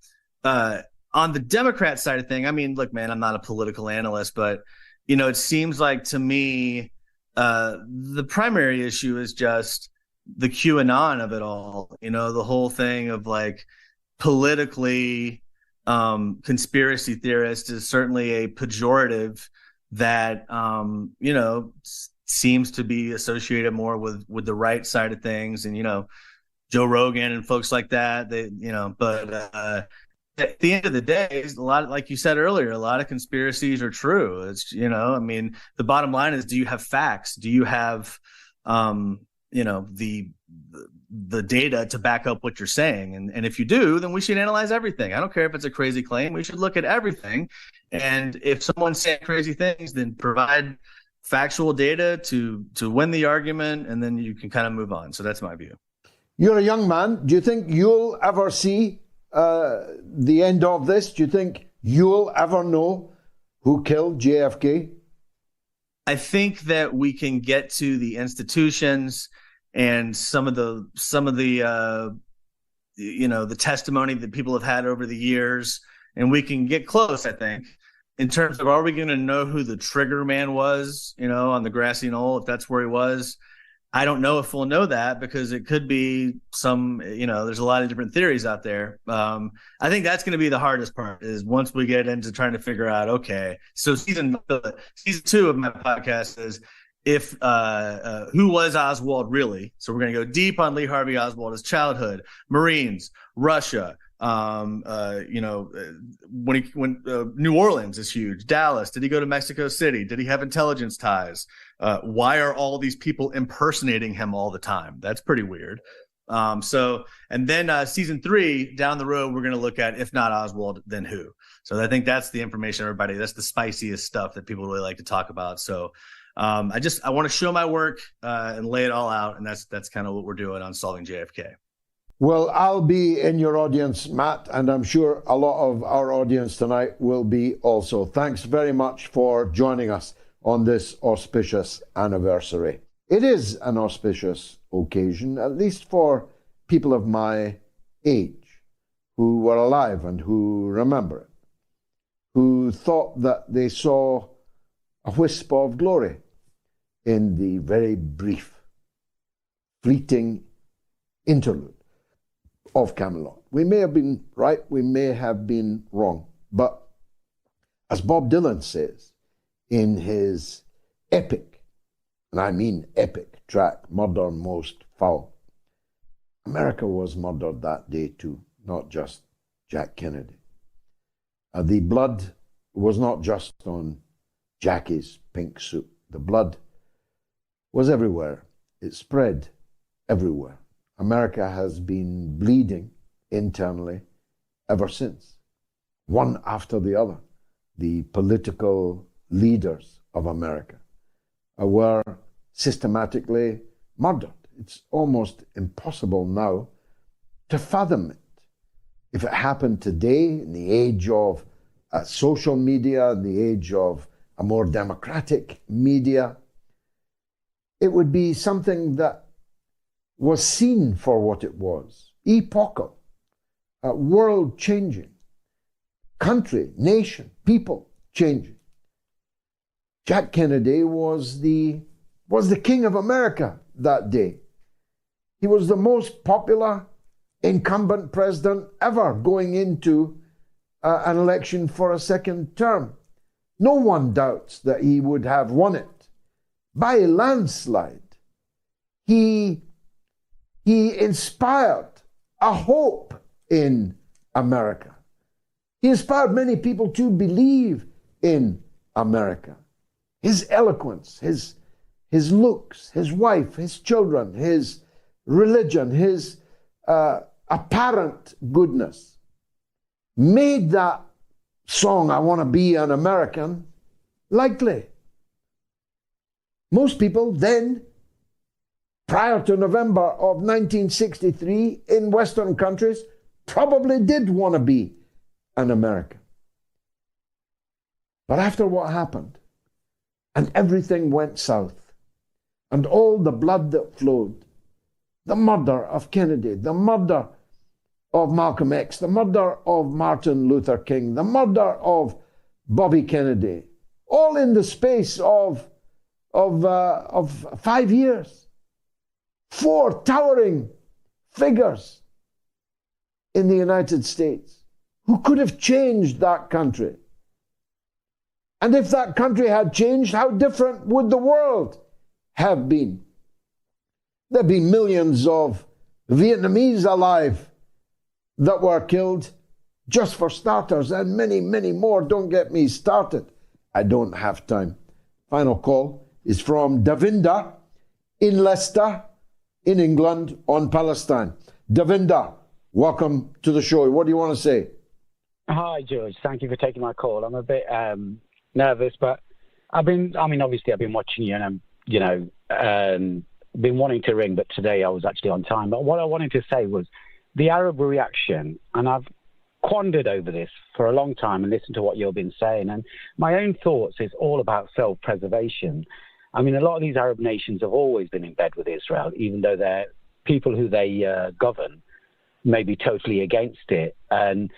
[SPEAKER 5] the Democrat side of thing, I mean, look, man, I'm not a political analyst, but it seems like to me the primary issue is just the QAnon of it all. The whole thing of like politically. Conspiracy theorist is certainly a pejorative that seems to be associated more with the right side of things, and Joe Rogan and folks like that. But at the end of the day, a lot, like you said earlier, a lot of conspiracies are true. It's the bottom line is, do you have facts? Do you have the data to back up what you're saying? And if you do, then we should analyze everything. I don't care if it's a crazy claim. We should look at everything. And if someone's saying crazy things, then provide factual data to win the argument, and then you can kind of move on. So that's my view.
[SPEAKER 1] You're a young man. Do you think you'll ever see the end of this? Do you think you'll ever know who killed JFK?
[SPEAKER 5] I think that we can get to the institutions and some of the the testimony that people have had over the years, and we can get close, I think, in terms of, are we going to know who the trigger man was, on the grassy knoll, if that's where he was. I don't know if we'll know that, because it could be some, there's a lot of different theories out there. I think that's going to be the hardest part, is once we get into trying to figure out, okay, so season 2 of my podcast is, if who was Oswald really? So we're going to go deep on Lee Harvey Oswald, his childhood, Marines, Russia. When New Orleans is huge. Dallas. Did he go to Mexico City? Did he have intelligence ties? Why are all these people impersonating him all the time? That's pretty weird. And then season 3 down the road, we're going to look at, if not Oswald, then who. So I think that's the information, everybody. That's the spiciest stuff that people really like to talk about. So. I want to show my work and lay it all out, and that's kind of what we're doing on Solving JFK.
[SPEAKER 1] Well, I'll be in your audience, Matt, and I'm sure a lot of our audience tonight will be also. Thanks very much for joining us on this auspicious anniversary. It is an auspicious occasion, at least for people of my age, who were alive and who remember it, who thought that they saw a wisp of glory in the very brief, fleeting interlude of Camelot. We may have been right, we may have been wrong, but as Bob Dylan says in his epic, and I mean epic track, Murder Most Foul, America was murdered that day too, not just Jack Kennedy. The blood was not just on Jackie's pink suit. The blood was everywhere. It spread everywhere. America has been bleeding internally ever since, one after the other. The political leaders of America were systematically murdered. It's almost impossible now to fathom it. If it happened today, in the age of social media, in the age of a more democratic media, it would be something that was seen for what it was, epochal, world-changing, country, nation, people changing. Jack Kennedy was the king of America that day. He was the most popular incumbent president ever going into an election for a second term. No one doubts that he would have won it by a landslide. He inspired a hope in America. He inspired many people to believe in America. His eloquence, his looks, his wife, his children, his religion, his apparent goodness made that song, I Want to Be an American, likely. Most people then, prior to November of 1963, in Western countries, probably did want to be an American. But after what happened, and everything went south, and all the blood that flowed, the murder of Kennedy, the murder of Malcolm X, the murder of Martin Luther King, the murder of Bobby Kennedy, all in the space of 5 years. 4 towering figures in the United States who could have changed that country. And if that country had changed, how different would the world have been? There'd be millions of Vietnamese alive that were killed, just for starters, and many, many more. Don't get me started. I don't have time. Final call is from Davinder in Leicester, in England, on Palestine. Davinder, welcome to the show. What do you want to say?
[SPEAKER 6] Hi, George. Thank you for taking my call. I'm a bit nervous, but obviously I've been watching you, and I'm, been wanting to ring, but today I was actually on time. But what I wanted to say was the Arab reaction, and I've quandered over this for a long time and listened to what you've been saying. And my own thoughts is all about self-preservation. I mean, a lot of these Arab nations have always been in bed with Israel, even though they're people who they govern may be totally against it. And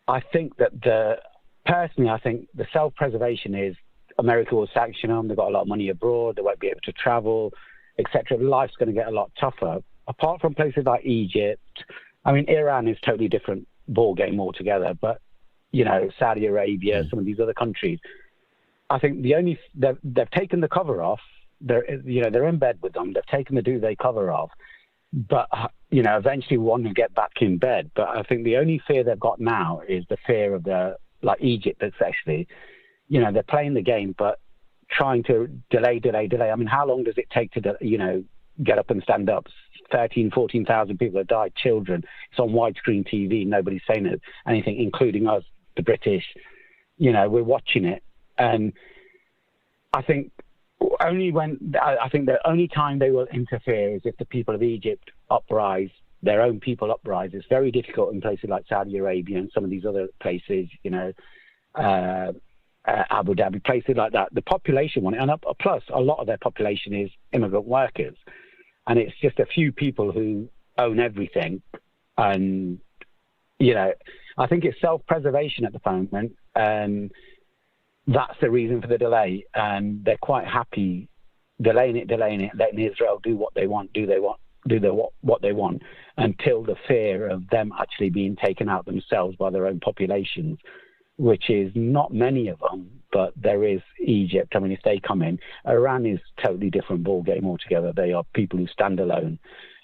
[SPEAKER 6] I think that personally, I think the self-preservation is America will sanction them. They've got a lot of money abroad. They won't be able to travel, etc. Life's going to get a lot tougher. Apart from places like Egypt, I mean, Iran is totally different ball game altogether. But, Saudi Arabia, some of these other countries, I think they've taken the cover off. They're in bed with them. They've taken the duvet cover off. But, eventually we want to get back in bed. But I think the only fear they've got now is the fear of like Egypt, especially. They're playing the game, but trying to delay. I mean, how long does it take to, get up and stand up? 14,000 people have died, children. It's on widescreen TV. Nobody's saying anything, including us, the British. We're watching it. And I think the only time they will interfere is if the people of Egypt uprise, their own people uprise. It's very difficult in places like Saudi Arabia and some of these other places, Abu Dhabi, places like that. The population want it, and plus a lot of their population is immigrant workers, and it's just a few people who own everything. And I think it's self-preservation at the moment, and that's the reason for the delay. And they're quite happy delaying it, letting Israel do what they want, what they want, until the fear of them actually being taken out themselves by their own populations, which is not many of them, but there is Egypt. I mean, if they come in, Iran is totally different ball game altogether. They are people who stand alone.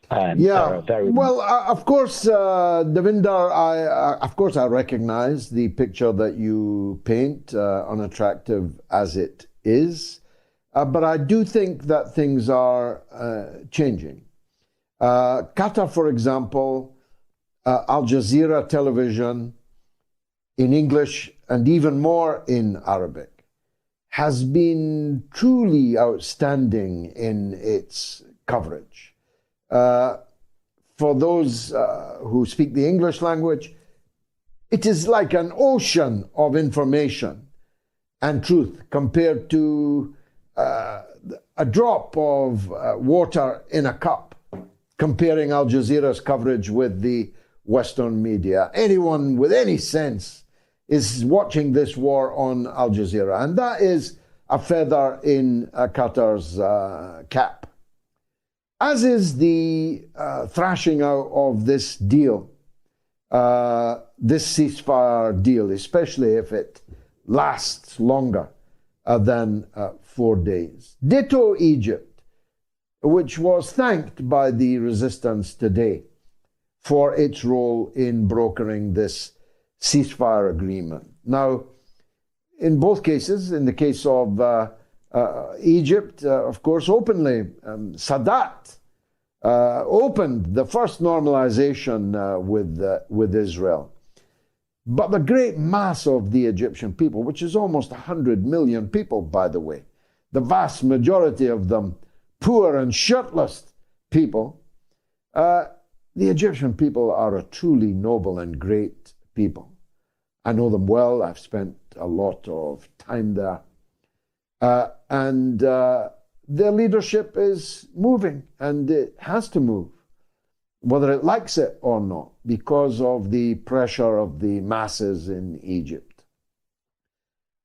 [SPEAKER 1] Well, of course, Devinder, I recognize the picture that you paint, unattractive as it is, but I do think that things are changing. Qatar, for example, Al Jazeera television in English and even more in Arabic has been truly outstanding in its coverage. For those who speak the English language, it is like an ocean of information and truth compared to a drop of water in a cup, comparing Al Jazeera's coverage with the Western media. Anyone with any sense is watching this war on Al Jazeera, and that is a feather in Qatar's cap. As is the thrashing out of this deal, this ceasefire deal, especially if it lasts longer than 4 days. Ditto Egypt, which was thanked by the resistance today for its role in brokering this ceasefire agreement. Now, in both cases, in the case of Egypt, of course, openly, Sadat opened the first normalization with Israel. But the great mass of the Egyptian people, which is almost 100 million people, by the way, the vast majority of them poor and shirtless people, the Egyptian people are a truly noble and great people. I know them well. I've spent a lot of time there. And their leadership is moving, and it has to move, whether it likes it or not, because of the pressure of the masses in Egypt.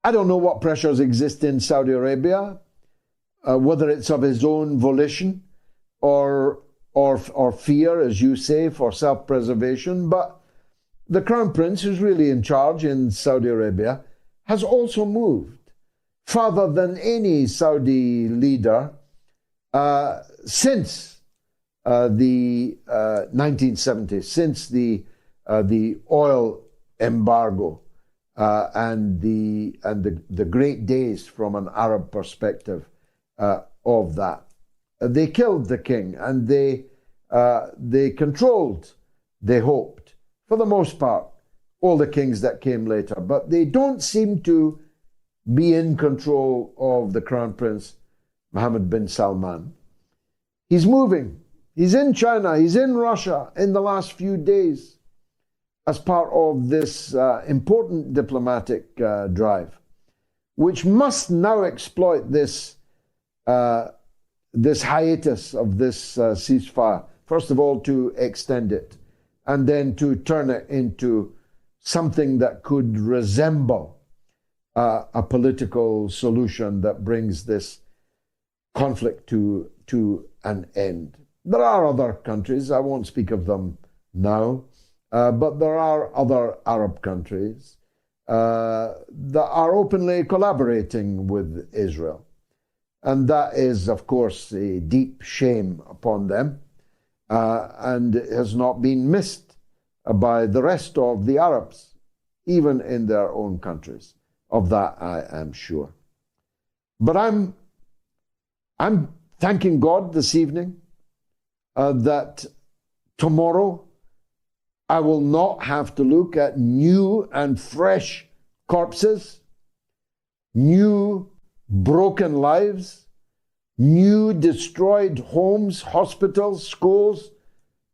[SPEAKER 1] I don't know what pressures exist in Saudi Arabia, whether it's of his own volition or fear, as you say, for self-preservation, but the Crown Prince, who's really in charge in Saudi Arabia, has also moved farther than any Saudi leader since the 1970s, since the oil embargo and the great days from an Arab perspective of that. They killed the king, and they controlled, they hoped, for the most part, all the kings that came later. But they don't seem to be in control of the Crown Prince, Mohammed bin Salman. He's moving. He's in China. He's in Russia in the last few days as part of this important diplomatic drive, which must now exploit this hiatus of this ceasefire. First of all, to extend it, and then to turn it into something that could resemble a political solution that brings this conflict to an end. There are other countries, I won't speak of them now, but there are other Arab countries that are openly collaborating with Israel. And that is, of course, a deep shame upon them, and has not been missed by the rest of the Arabs, even in their own countries. Of that, I am sure. But I'm thanking God this evening that tomorrow I will not have to look at new and fresh corpses, new broken lives, new destroyed homes, hospitals, schools,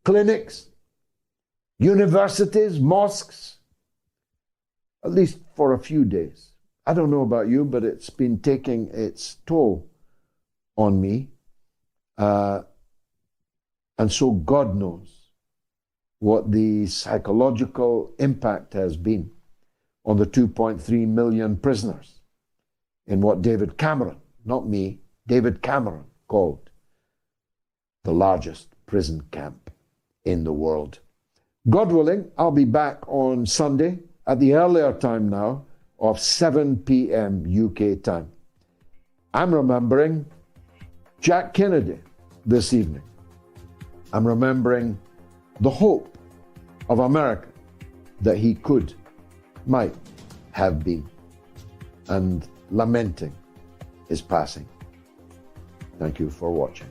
[SPEAKER 1] clinics, universities, mosques, at least for a few days. I don't know about you, but it's been taking its toll on me. And so God knows what the psychological impact has been on the 2.3 million prisoners in what David Cameron, not me, David Cameron called the largest prison camp in the world. God willing, I'll be back on Sunday at the earlier time now of 7 p.m. UK time. I'm remembering Jack Kennedy this evening. I'm remembering the hope of America that he might have been, and lamenting his passing. Thank you for watching.